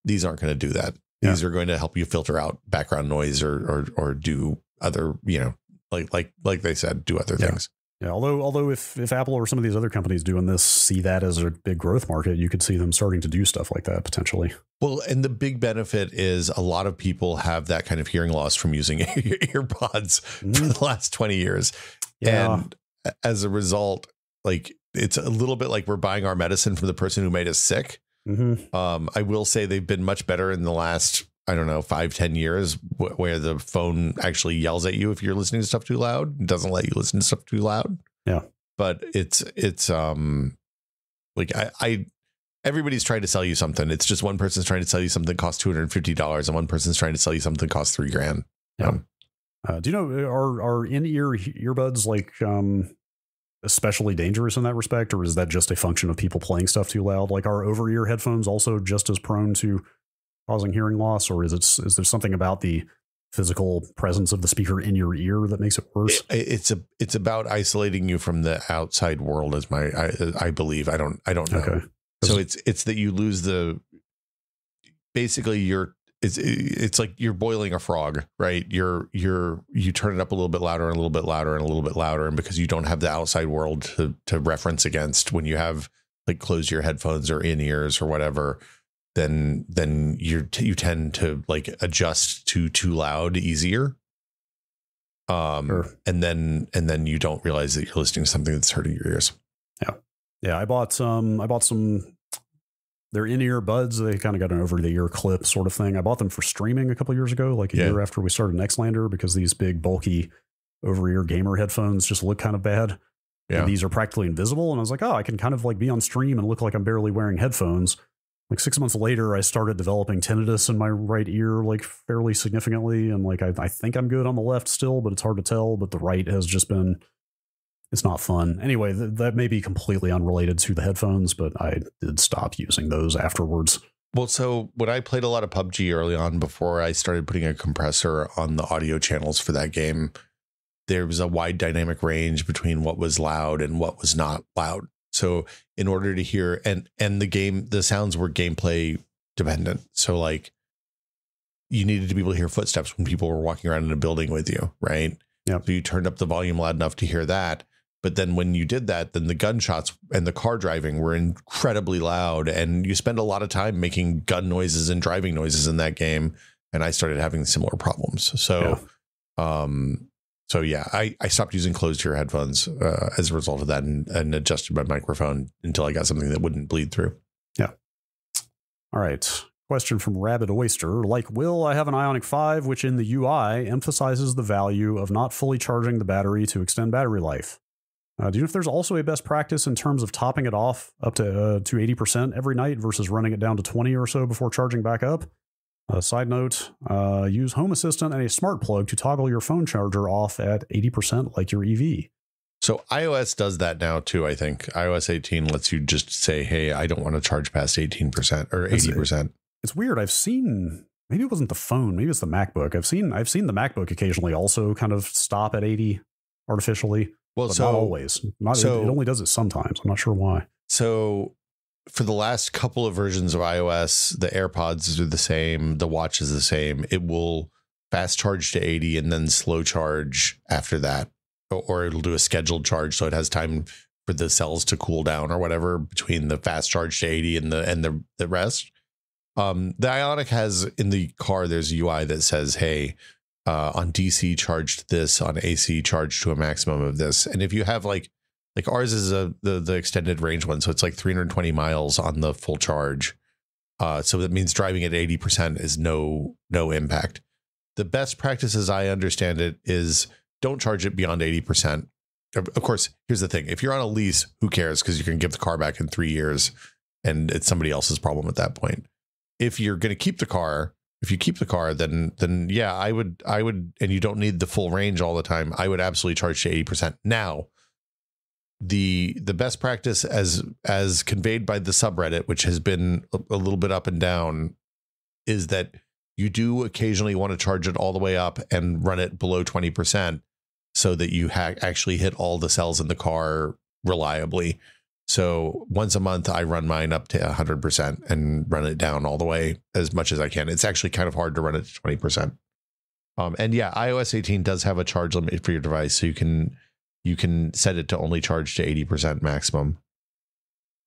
These aren't going to do that. Yeah. These are going to help you filter out background noise or do other, you know, like they said, do other things. Yeah, although if Apple or some of these other companies doing this see that as a big growth market, you could see them starting to do stuff like that potentially. Well, and the big benefit is a lot of people have that kind of hearing loss from using earpods for the last 20 years. Yeah. And as a result, like it's a little bit like we're buying our medicine from the person who made us sick. I will say they've been much better in the last, I don't know, 5-10 years, where the phone actually yells at you if you're listening to stuff too loud. It doesn't let you listen to stuff too loud. Yeah. But it's like everybody's trying to sell you something. It's just one person's trying to sell you something that costs $250 and one person's trying to sell you something that costs $3,000. Yeah. Do you know, are in-ear earbuds like especially dangerous in that respect, or is that just a function of people playing stuff too loud? Like, are over-ear headphones also just as prone to causing hearing loss, or is there something about the physical presence of the speaker in your ear that makes it worse? It's about isolating you from the outside world, as I believe. I don't know. Okay. So it's that you lose basically it's like you're boiling a frog, right? You turn it up a little bit louder and a little bit louder and a little bit louder. And because you don't have the outside world to reference against when you have like close your headphones or in ears or whatever, then you tend to like adjust to too loud easier. Sure. And then you don't realize that you're listening to something that's hurting your ears. Yeah. I bought some, they're in-ear buds. They kind of got an over-the-ear clip sort of thing. I bought them for streaming a couple of years ago, like a year after we started Nextlander, because these big, bulky over-ear gamer headphones just look kind of bad. Yeah. And these are practically invisible. And I was like, oh, I can kind of like be on stream and look like I'm barely wearing headphones. Like 6 months later, I started developing tinnitus in my right ear, like fairly significantly. And like, I think I'm good on the left still, but it's hard to tell. But the right has just been... It's not fun. Anyway, that may be completely unrelated to the headphones, but I did stop using those afterwards. Well, so when I played a lot of PUBG early on, before I started putting a compressor on the audio channels for that game, there was a wide dynamic range between what was loud and what was not loud. So in order to hear, and the sounds were gameplay dependent. So like you needed to be able to hear footsteps when people were walking around in a building with you, right? Yeah. So you turned up the volume loud enough to hear that. But then when you did that, then the gunshots and the car driving were incredibly loud. And you spend a lot of time making gun noises and driving noises in that game. And I started having similar problems. So, I stopped using closed ear headphones as a result of that and adjusted my microphone until I got something that wouldn't bleed through. Yeah. All right. Question from Rabbit Oyster. Like Will, I have an Ioniq 5, which in the UI emphasizes the value of not fully charging the battery to extend battery life. Do you know if there's also a best practice in terms of topping it off up to 80% every night versus running it down to 20 or so before charging back up? Side note, use Home Assistant and a smart plug to toggle your phone charger off at 80% like your EV. So iOS does that now too, I think. iOS 18 lets you just say, hey, I don't want to charge past 18% or 80%. It's weird. I've seen, maybe it wasn't the phone, maybe it's the MacBook. I've seen the MacBook occasionally also kind of stop at 80 artificially. Well, but not always. It only does it sometimes. I'm not sure why. So for the last couple of versions of iOS, the AirPods are the same. The watch is the same. It will fast charge to 80 and then slow charge after that, or it'll do a scheduled charge. So it has time for the cells to cool down or whatever between the fast charge to 80 and the rest. The Ioniq has in the car, there's a UI that says, hey, on DC charged this, on AC charged to a maximum of this. And if you have like ours is the extended range one, so it's like 320 miles on the full charge. So that means driving at 80% is no impact. The best practice, as I understand it, is don't charge it beyond 80%. Of course, here's the thing. If you're on a lease, who cares? Because you can give the car back in 3 years and it's somebody else's problem at that point. If you're going to keep the car, then yeah, I would, and you don't need the full range all the time. I would absolutely charge to 80%. Now, the best practice as conveyed by the subreddit, which has been a little bit up and down, is that you do occasionally want to charge it all the way up and run it below 20% so that you actually hit all the cells in the car reliably. So once a month, I run mine up to 100% and run it down all the way as much as I can. It's actually kind of hard to run it to 20%. And yeah, iOS 18 does have a charge limit for your device, so you can set it to only charge to 80% maximum.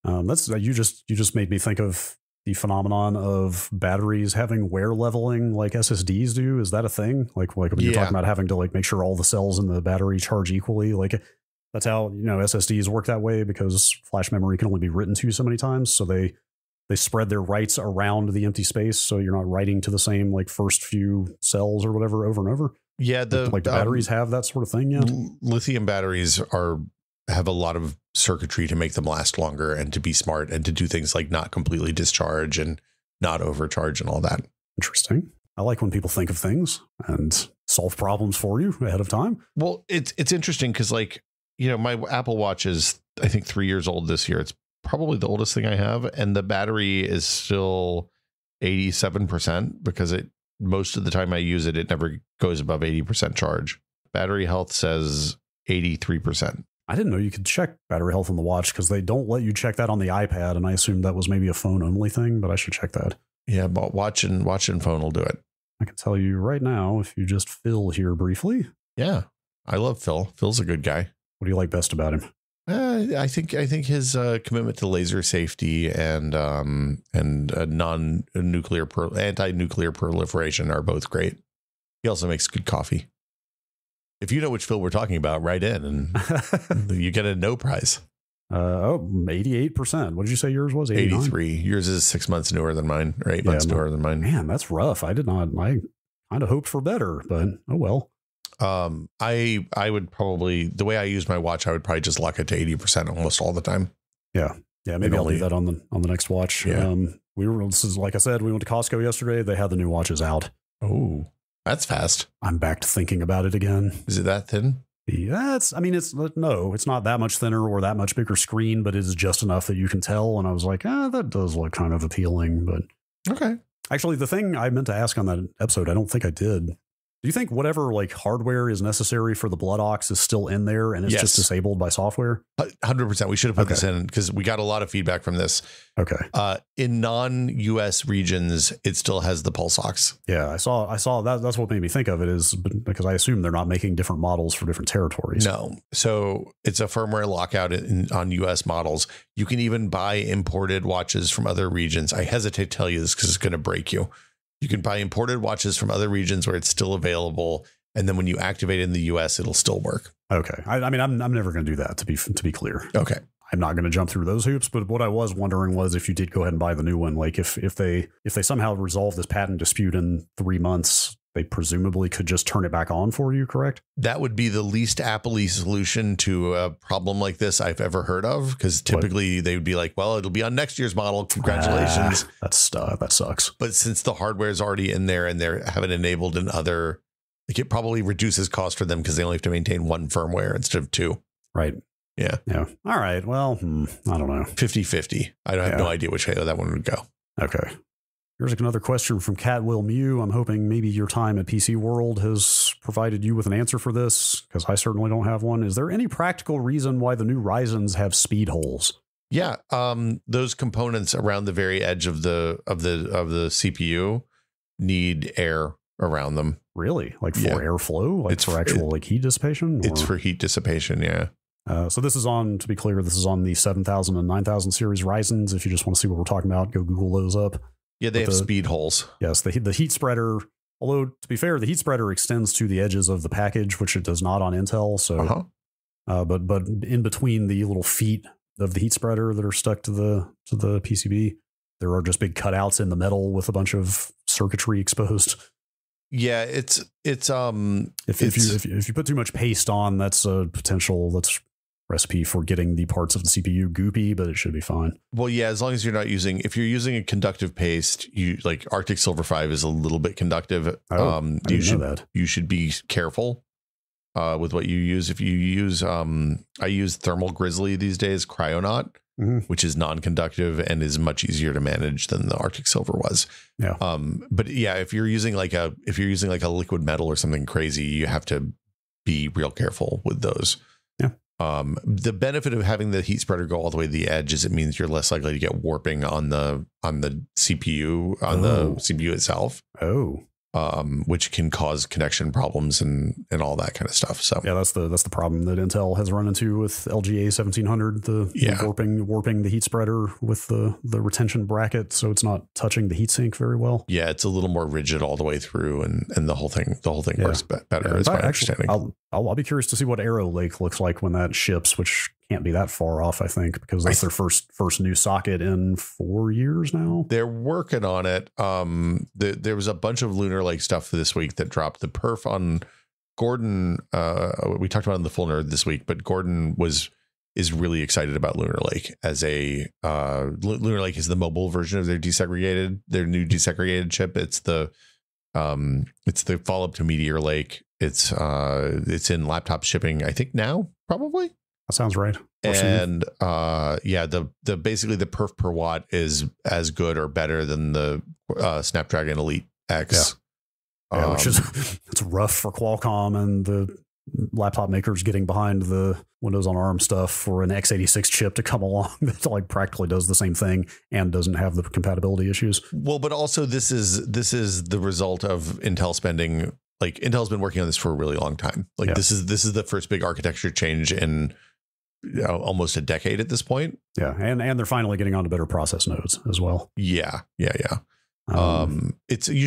That's you just made me think of the phenomenon of batteries having wear leveling like SSDs do. Is that a thing? Like when you're talking about having to like make sure all the cells in the battery charge equally, like. That's how, SSDs work that way, because flash memory can only be written to so many times. So they they spread their writes around the empty space, so you're not writing to the same like first few cells or whatever over and over. Yeah, the batteries have that sort of thing. Yeah, lithium batteries have a lot of circuitry to make them last longer and to be smart and to do things like not completely discharge and not overcharge and all that. Interesting. I like when people think of things and solve problems for you ahead of time. Well, it's interesting because, like, you know, my Apple Watch is, I think, 3 years old this year. It's probably the oldest thing I have, and the battery is still 87% because most of the time I use it, it never goes above 80% charge. Battery health says 83%. I didn't know you could check battery health on the watch because they don't let you check that on the iPad, and I assumed that was maybe a phone only thing, but I should check that. Yeah, but watch and phone will do it. I can tell you right now if you just Phil here briefly. Yeah, I love Phil. Phil's a good guy. What do you like best about him? I think his commitment to laser safety and anti-nuclear proliferation are both great. He also makes good coffee. If you know which Phil we're talking about, write in and you get a no prize. 88%. What did you say yours was? 89? 83. Yours is 6 months newer than mine, or 8 months newer than mine. Man, that's rough. I kind of hoped for better, but oh well. I would probably, the way I use my watch, I would probably just lock it to 80% almost all the time. Yeah. Maybe I'll do that on the next watch. Yeah. This is like I said, we went to Costco yesterday. They had the new watches out. Oh, that's fast. I'm back to thinking about it again. Is it that thin? Yeah, it's not that much thinner or that much bigger screen, but it is just enough that you can tell. And I was like, that does look kind of appealing, but okay. Actually, the thing I meant to ask on that episode, I don't think I did. Do you think whatever like hardware is necessary for the blood ox is still in there and it's just disabled by software? 100%. We should have put this in because we got a lot of feedback from this. Okay. In non-US regions, it still has the pulse ox. Yeah, I saw that. That's what made me think of it, is because I assume they're not making different models for different territories. No. So it's a firmware lockout on US models. You can even buy imported watches from other regions. I hesitate to tell you this because it's going to break you. You can buy imported watches from other regions where it's still available, and then when you activate it in the US, it'll still work. Okay. I mean, I'm never going to do that, to be clear. Okay. I'm not going to jump through those hoops, but what I was wondering was if you did go ahead and buy the new one, like if they somehow resolve this patent dispute in 3 months, they presumably could just turn it back on for you, correct? That would be the least Apple-y solution to a problem like this I've ever heard of, because typically they would be like, well, it'll be on next year's model. Congratulations. That sucks. But since the hardware is already in there and they have it enabled in other, like, it probably reduces cost for them because they only have to maintain one firmware instead of two. Right. Yeah. All right. Well, I don't know. 50-50. I have no idea which way that one would go. Okay. Here's another question from Cat Will Mew. I'm hoping maybe your time at PC World has provided you with an answer for this, because I certainly don't have one. Is there any practical reason why the new Ryzens have speed holes? Yeah, those components around the very edge of the CPU need air around them. Really? Like for airflow? Like it's for actual heat dissipation? It's for heat dissipation, yeah. So this is on, to be clear, this is on the 7000 and 9000 series Ryzens. If you just want to see what we're talking about, go Google those up. Yeah, they have speed holes. Yes, the heat spreader, although to be fair, the heat spreader extends to the edges of the package, which it does not on Intel. So, but in between the little feet of the heat spreader that are stuck to the PCB, there are just big cutouts in the metal with a bunch of circuitry exposed. Yeah, if you put too much paste on, that's a potential recipe for getting the parts of the CPU goopy, but it should be fine. Well, yeah, as long as you're not if you're using a conductive paste, you like Arctic Silver 5 is a little bit conductive. You should be careful with what you use. If you use, I use Thermal Grizzly these days, Cryonaut, which is non-conductive and is much easier to manage than the Arctic Silver was. Yeah. But yeah, if you're using like a liquid metal or something crazy, you have to be real careful with those. Yeah. The benefit of having the heat spreader go all the way to the edge is it means you're less likely to get warping on the CPU, the CPU itself. Oh. Which can cause connection problems and all that kind of stuff. So yeah, that's the problem that Intel has run into with LGA 1700, the warping the heat spreader with the retention bracket, so it's not touching the heatsink very well. Yeah, it's a little more rigid all the way through, and the whole thing works better. Is my understanding. I'll be curious to see what Arrow Lake looks like when that ships, which can't be that far off, I think, because that's their first new socket in 4 years now. They're working on it. There was a bunch of Lunar Lake stuff this week that dropped. The perf on Gordon, we talked about in the Full Nerd this week, but Gordon is really excited about Lunar Lake as a Lunar Lake is the mobile version of their new desegregated chip. It's the follow-up to Meteor Lake. It's in laptop shipping, I think now, probably. That sounds right. And the basically the perf per watt is as good or better than the Snapdragon Elite X. Yeah, which is it's rough for Qualcomm and the laptop makers getting behind the Windows on ARM stuff for an x86 chip to come along that like practically does the same thing and doesn't have the compatibility issues. Well, but also this is the result of Intel spending. Like Intel's been working on this for a really long time. Like this is the first big architecture change in almost a decade at this point. Yeah, and they're finally getting onto better process nodes as well. Yeah. You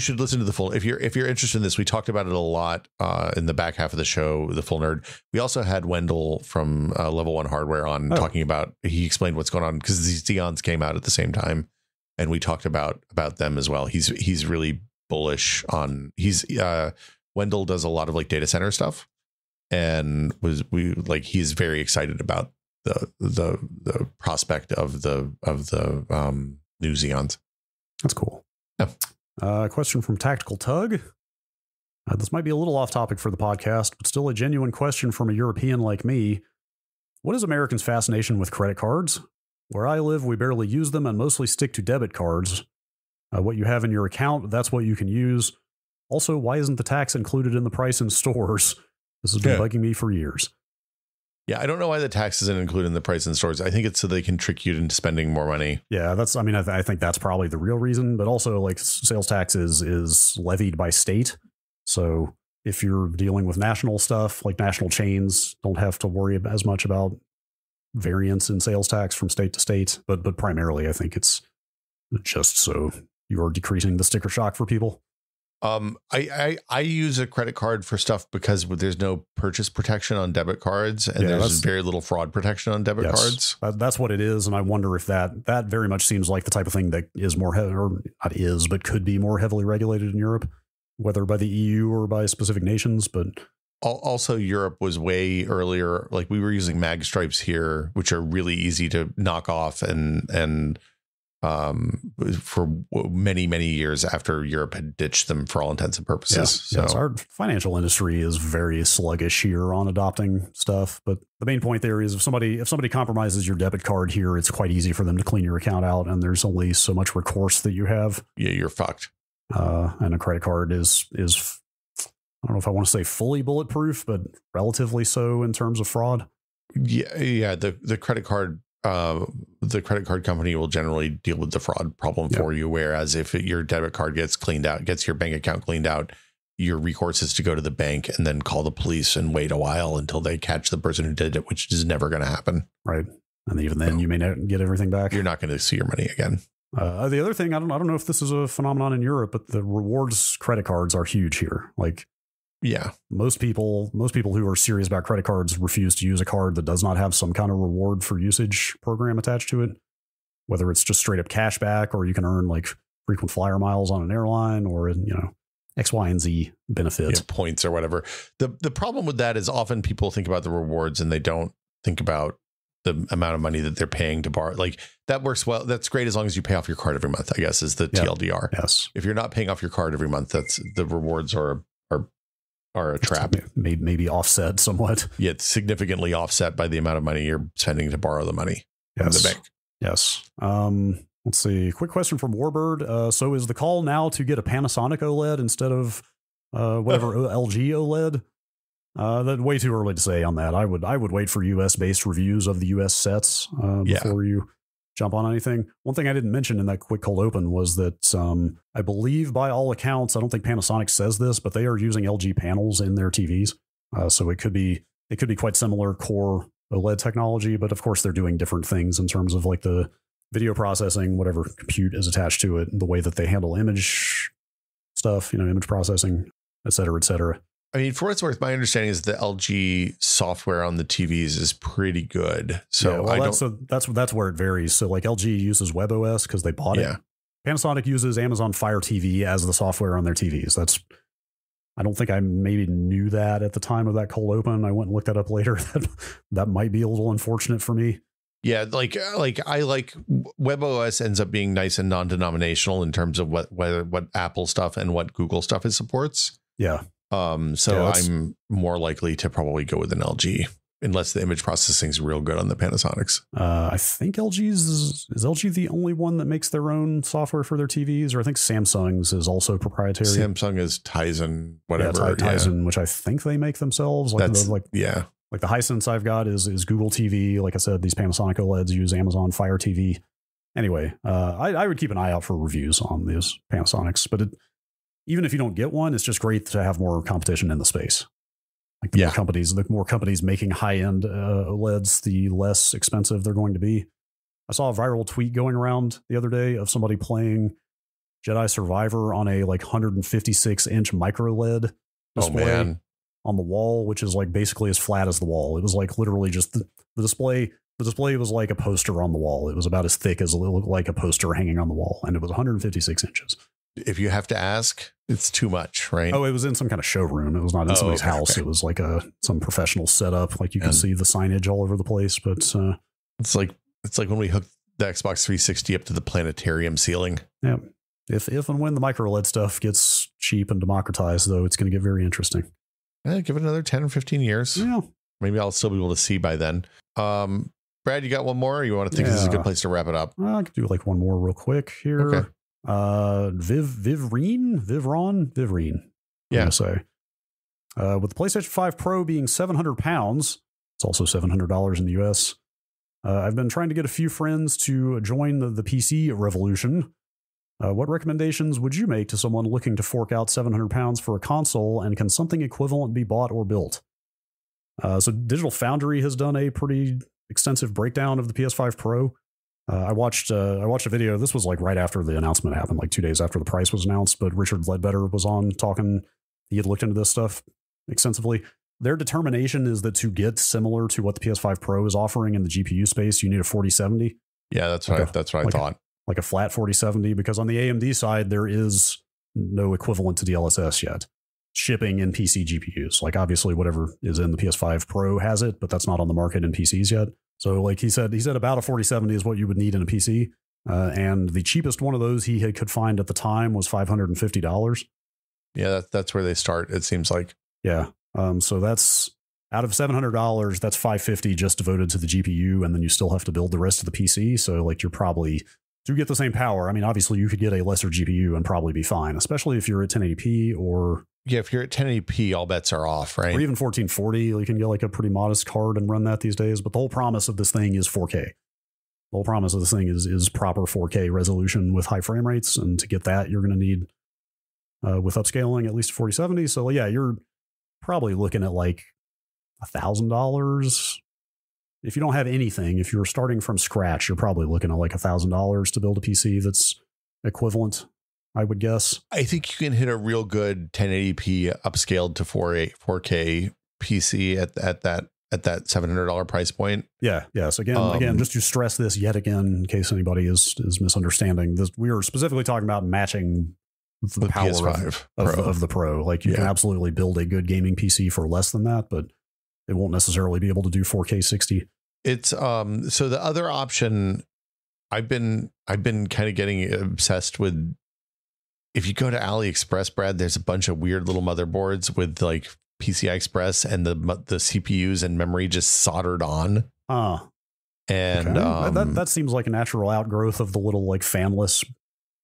should listen to the full, if you're interested in this. We talked about it a lot in the back half of the show, the Full Nerd. We also had Wendell from Level 1 Hardware on talking about, he explained what's going on because these Xeons came out at the same time, and we talked about them as well. He's really bullish on, Wendell does a lot of like data center stuff, and he's very excited about the prospect of the new Xeons. That's cool. Yeah. Question from Tactical Tug. This might be a little off topic for the podcast, but still a genuine question from a European like me. What is Americans' fascination with credit cards? Where I live, we barely use them and mostly stick to debit cards. What you have in your account, that's what you can use. Also, why isn't the tax included in the price in stores? This has been bugging me for years. Yeah, I don't know why the tax isn't included in the price in stores. I think it's so they can trick you into spending more money. Yeah, I think that's probably the real reason. But also, like, sales tax is levied by state. So if you're dealing with national stuff, like national chains, don't have to worry as much about variance in sales tax from state to state. But primarily, I think it's just so you're decreasing the sticker shock for people. I use a credit card for stuff because there's no purchase protection on debit cards, and there's very little fraud protection on debit cards. That's what it is. And I wonder if that very much seems like the type of thing that is more but could be more heavily regulated in Europe, whether by the EU or by specific nations. But also Europe was way earlier. Like we were using mag stripes here, which are really easy to knock off and for many years after Europe had ditched them for all intents and purposes. So our financial industry is very sluggish here on adopting stuff. But the main point there is if somebody compromises your debit card here, it's quite easy for them to clean your account out, and there's only so much recourse that you have. Yeah, you're fucked. And a credit card is I don't know if I want to say fully bulletproof, but relatively so in terms of fraud. Yeah. The credit card. The credit card company will generally deal with the fraud problem for you. Whereas if your debit card gets cleaned out, gets your bank account cleaned out, your recourse is to go to the bank and then call the police and wait a while until they catch the person who did it, which is never going to happen. Right. And even then you may not get everything back. You're not going to see your money again. The other thing, I don't know if this is a phenomenon in Europe, but the rewards credit cards are huge here. Like, yeah, most people who are serious about credit cards refuse to use a card that does not have some kind of reward for usage program attached to it, whether it's just straight up cash back or you can earn like frequent flyer miles on an airline or, X, Y, and Z benefits, points or whatever. The problem with that is often people think about the rewards and they don't think about the amount of money that they're paying to borrow. Like that works well. That's great as long as you pay off your card every month, I guess, is the TLDR. Yes. If you're not paying off your card every month, that's the rewards are a trap. Maybe offset somewhat. Yeah, it's significantly offset by the amount of money you're spending to borrow the money from the bank. Yes. Let's see. Quick question from Warbird. So is the call now to get a Panasonic OLED instead of whatever LG OLED? That's way too early to say on that. I would wait for US based reviews of the US sets before you jump on anything. One thing I didn't mention in that quick cold open was that I believe by all accounts, I don't think Panasonic says this, but they are using LG panels in their TVs. So it could be quite similar core OLED technology, but of course they're doing different things in terms of like the video processing, whatever compute is attached to it, the way that they handle image stuff, image processing, et cetera, et cetera. I mean, for what it's worth, my understanding is the LG software on the TVs is pretty good. So that's where it varies. So like LG uses WebOS because they bought it. Panasonic uses Amazon Fire TV as the software on their TVs. I don't think I maybe knew that at the time of that cold open. I went and looked that up later. That might be a little unfortunate for me. Yeah, like I like WebOS ends up being nice and non-denominational in terms of what Apple stuff and what Google stuff it supports. Yeah. I'm more likely to probably go with an LG unless the image processing is real good on the Panasonics. I think is LG the only one that makes their own software for their TVs, or I think Samsung's is also proprietary. Samsung is Tizen, whatever. Yeah, Tizen, which I think they make themselves. Like the Hisense I've got is Google TV. Like I said, these Panasonic OLEDs use Amazon Fire TV. Anyway, I would keep an eye out for reviews on these Panasonics, but even if you don't get one, it's just great to have more competition in the space. Like the more companies making high-end OLEDs, the less expensive they're going to be. I saw a viral tweet going around the other day of somebody playing Jedi Survivor on a like 156-inch micro LED display on the wall, which is like basically as flat as the wall. It was like literally just the display. The display was like a poster on the wall. It was about as thick as it looked like a poster hanging on the wall, and it was 156 inches. If you have to ask, it's too much, right? Oh, it was in some kind of showroom. It was not in somebody's house. Okay. It was like some professional setup. Like you can see the signage all over the place. But it's like when we hooked the Xbox 360 up to the planetarium ceiling. Yeah. If and when the micro LED stuff gets cheap and democratized, though, it's going to get very interesting. Give it another 10 or 15 years. Yeah. Maybe I'll still be able to see by then. Brad, you got one more? Or you want to think this is a good place to wrap it up? I could do like one more real quick here. Okay. Vivreen. Yeah. Say. With the PlayStation 5 Pro being £700, it's also $700 in the US. I've been trying to get a few friends to join the PC revolution. What recommendations would you make to someone looking to fork out £700 for a console, and can something equivalent be bought or built? So Digital Foundry has done a pretty extensive breakdown of the PS5 Pro. I watched a video. This was like right after the announcement happened, like 2 days after the price was announced. But Richard Ledbetter was on talking. He had looked into this stuff extensively. Their determination is that to get similar to what the PS5 Pro is offering in the GPU space, you need a 4070. Yeah, that's what I thought. Like a flat 4070, because on the AMD side, there is no equivalent to DLSS yet shipping in PC GPUs. Like obviously whatever is in the PS5 Pro has it, but that's not on the market in PCs yet. So like he said about a 4070 is what you would need in a PC. And the cheapest one of those he could find at the time was $550. Yeah, that's where they start, it seems like. Yeah. So that's out of $700, that's $550 just devoted to the GPU, and then you still have to build the rest of the PC. So like you're probably, to get the same power, I mean, obviously you could get a lesser GPU and probably be fine, especially if you're at 1080p or... Yeah, if you're at 1080p, all bets are off, right? Or even 1440, you can get like a pretty modest card and run that these days. But the whole promise of this thing is 4K. The whole promise of this thing is proper 4K resolution with high frame rates. And to get that, you're going to need, with upscaling, at least 4070. So yeah, you're probably looking at like $1,000. If you don't have anything, if you're starting from scratch, you're probably looking at like $1,000 to build a PC that's equivalent, I would guess. I think you can hit a real good 1080p upscaled to 4K PC at that $700 price point. Yeah. Yes. Again, just to stress this yet again, in case anybody is misunderstanding this, we are specifically talking about matching the power PS5 of the Pro. Like you can absolutely build a good gaming PC for less than that, but it won't necessarily be able to do 4K 60. It's so the other option, I've been kind of getting obsessed with. If you go to AliExpress, Brad, there's a bunch of weird little motherboards with like PCI Express and the CPUs and memory just soldered on. And okay. That seems like a natural outgrowth of the little like fanless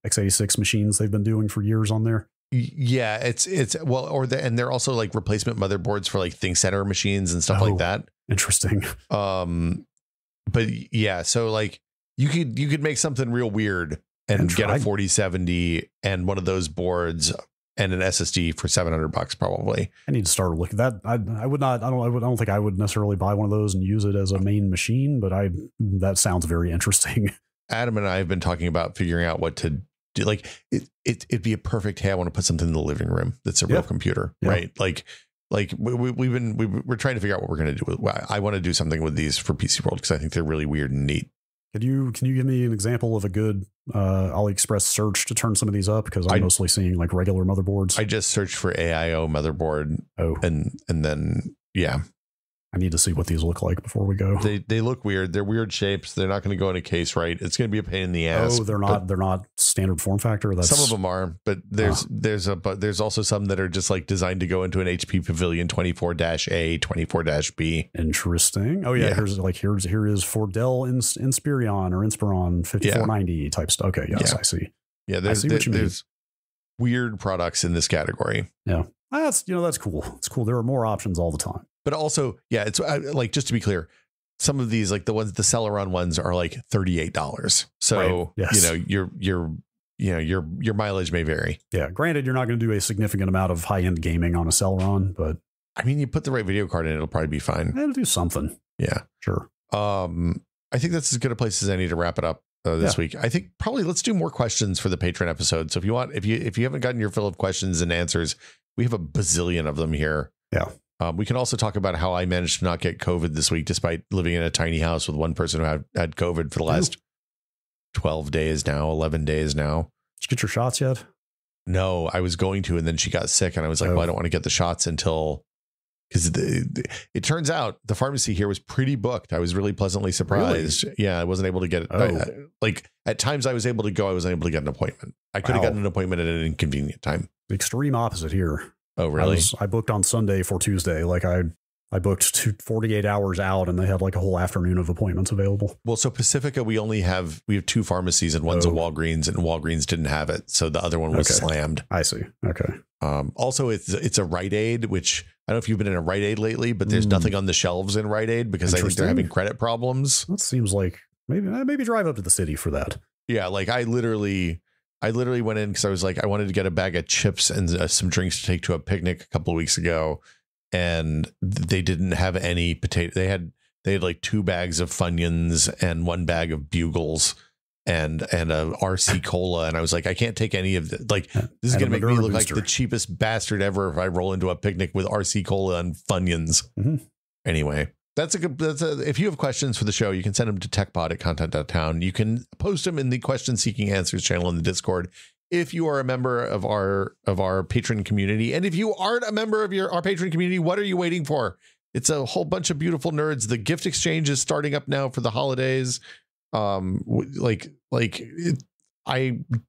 x86 machines they've been doing for years on there. Yeah, and they're also like replacement motherboards for like ThinkCenter machines and stuff like that. Interesting. But yeah, so like you could make something real weird and get a 4070 and one of those boards and an SSD for $700 probably. I need to start looking at that. I don't think I would necessarily buy one of those and use it as a main machine, but that sounds very interesting. Adam and I have been talking about figuring out what to do. Like it'd be a perfect, hey, I want to put something in the living room that's a real computer, right? Like like we're trying to figure out what we're going to do with. I want to do something with these for PC World because I think they're really weird and neat. Can you give me an example of a good AliExpress search to turn some of these up? Because I'm mostly seeing like regular motherboards. I just searched for AIO motherboard. Oh, and then yeah. I need to see what these look like before we go. They look weird. They're weird shapes. They're not going to go in a case right. It's going to be a pain in the ass. Oh, they're not standard form factor. Some of them are, but there's also some that are just like designed to go into an HP Pavilion 24-A, 24-B. Interesting. Oh yeah, here is for Dell Inspiron or Inspiron 5490 type stuff. Okay, yes, I see. Yeah, there's weird products in this category. Yeah, that's cool. It's cool. There are more options all the time. But also, yeah, it's like, just to be clear, some of these, like the Celeron ones, are like $38. So right. Yes. your mileage may vary. Yeah, granted, you're not going to do a significant amount of high end gaming on a Celeron, but I mean, you put the right video card in, it'll probably be fine. It'll do something. Yeah, sure. I think that's as good a place as any to wrap it up this week. I think probably let's do more questions for the Patreon episode. So if you haven't gotten your fill of questions and answers, we have a bazillion of them here. Yeah. We can also talk about how I managed to not get COVID this week, despite living in a tiny house with one person who had COVID for the last 11 days now. Did you get your shots yet? No, I was going to, and then she got sick, and I was like, well, I don't want to get the shots until, because it turns out the pharmacy here was pretty booked. I was really pleasantly surprised. Really? Yeah, I wasn't able to get it. Like at times I was able to go, I wasn't able to get an appointment. I could have gotten an appointment at an inconvenient time. The extreme opposite here. Oh, really? I booked on Sunday for Tuesday. Like I booked 48 hours out, and they had like a whole afternoon of appointments available. Well, so Pacifica, we have two pharmacies, and one's a Walgreens, and Walgreens didn't have it. So the other one was slammed. I see. Okay. Also, it's a Rite Aid, which I don't know if you've been in a Rite Aid lately, but there's nothing on the shelves in Rite Aid because I think they're having credit problems. That seems like maybe drive up to the city for that. Yeah. Like I literally went in because I was like, I wanted to get a bag of chips and some drinks to take to a picnic a couple of weeks ago. And they didn't have any potato. They had like 2 bags of Funyuns and 1 bag of Bugles and a RC Cola. And I was like, I can't take any of this. Like, this is going to make me look like the cheapest bastard ever if I roll into a picnic with RC Cola and Funyuns. Mm-hmm. Anyway. If you have questions for the show, you can send them to techpod@content.town. You can post them in the question seeking answers channel in the Discord. If you are a member of our patron community, and if you aren't a member of our patron community, what are you waiting for? It's a whole bunch of beautiful nerds. The gift exchange is starting up now for the holidays. I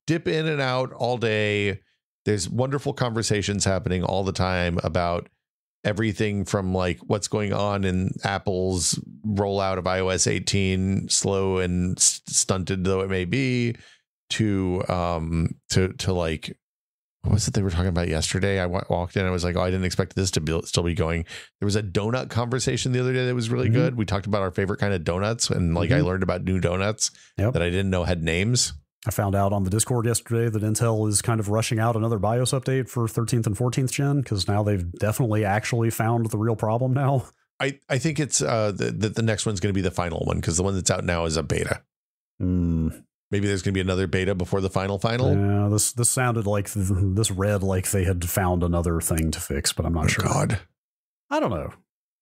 dip in and out all day. There's wonderful conversations happening all the time about everything from like what's going on in Apple's rollout of iOS 18, slow and stunted though it may be, to like, what was it they were talking about yesterday? I walked in, I was like, oh, I didn't expect this to still be going. There was a donut conversation the other day that was really good. We talked about our favorite kind of donuts, and like I learned about new donuts that I didn't know had names. I found out on the Discord yesterday that Intel is kind of rushing out another BIOS update for 13th and 14th gen, because now they've definitely actually found the real problem now. I think it's the next one's going to be the final one, because the one that's out now is a beta. Maybe there's going to be another beta before the final. Yeah, this sounded like this read like they had found another thing to fix, but I'm not sure. God, I don't know.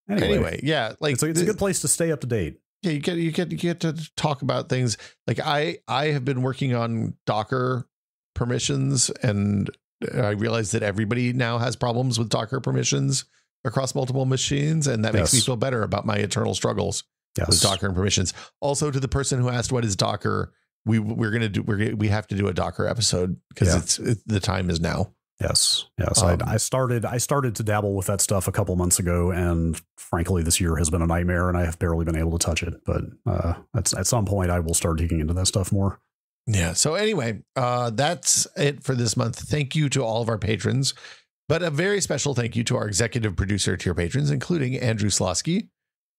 Anyway, yeah, like it's a good place to stay up to date. Yeah, you get to talk about things. Like I have been working on Docker permissions, and I realized that everybody now has problems with Docker permissions across multiple machines, and that makes me feel better about my eternal struggles with Docker and permissions. Also, to the person who asked what is Docker, we have to do a Docker episode, because the time is now. Yes. I started to dabble with that stuff a couple months ago, and frankly, this year has been a nightmare, and I have barely been able to touch it. But at some point, I will start digging into that stuff more. Yeah. So anyway, that's it for this month. Thank you to all of our patrons, but a very special thank you to our executive producer tier patrons, including Andrew Slosky,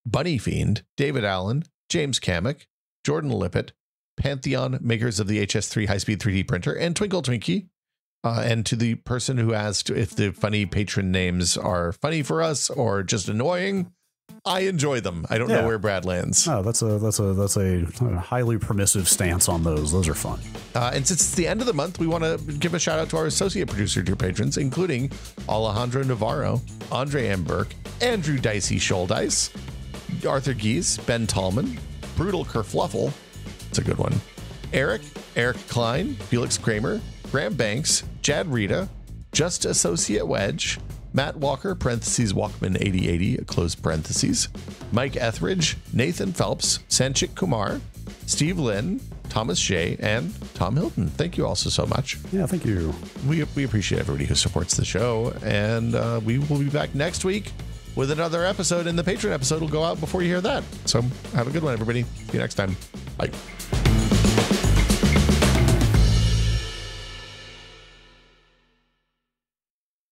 Bunny Fiend, David Allen, James Kamek, Jordan Lippett, Pantheon, makers of the HS3 high-speed 3D printer, and Twinkle Twinkie. And to the person who asked if the funny patron names are funny for us or just annoying, I enjoy them. I don't know where Brad lands. No, that's a highly permissive stance on those. Those are fun. And since it's the end of the month, we want to give a shout out to our associate producer tier patrons, including Alejandro Navarro, Andre M. Burke, Andrew Dicey Shouldice, Arthur Gies, Ben Tallman, Brutal Kerfluffle, it's a good one, Eric Klein, Felix Kramer, Graham Banks, Jad Rita, Just Associate Wedge, Matt Walker, parentheses Walkman 8080, close parentheses, Mike Etheridge, Nathan Phelps, Sanchit Kumar, Steve Lynn, Thomas Shea, and Tom Hilton. Thank you also so much. Yeah, thank you. We appreciate everybody who supports the show, and we will be back next week with another episode, and the Patreon episode will go out before you hear that. So have a good one, everybody. See you next time. Bye.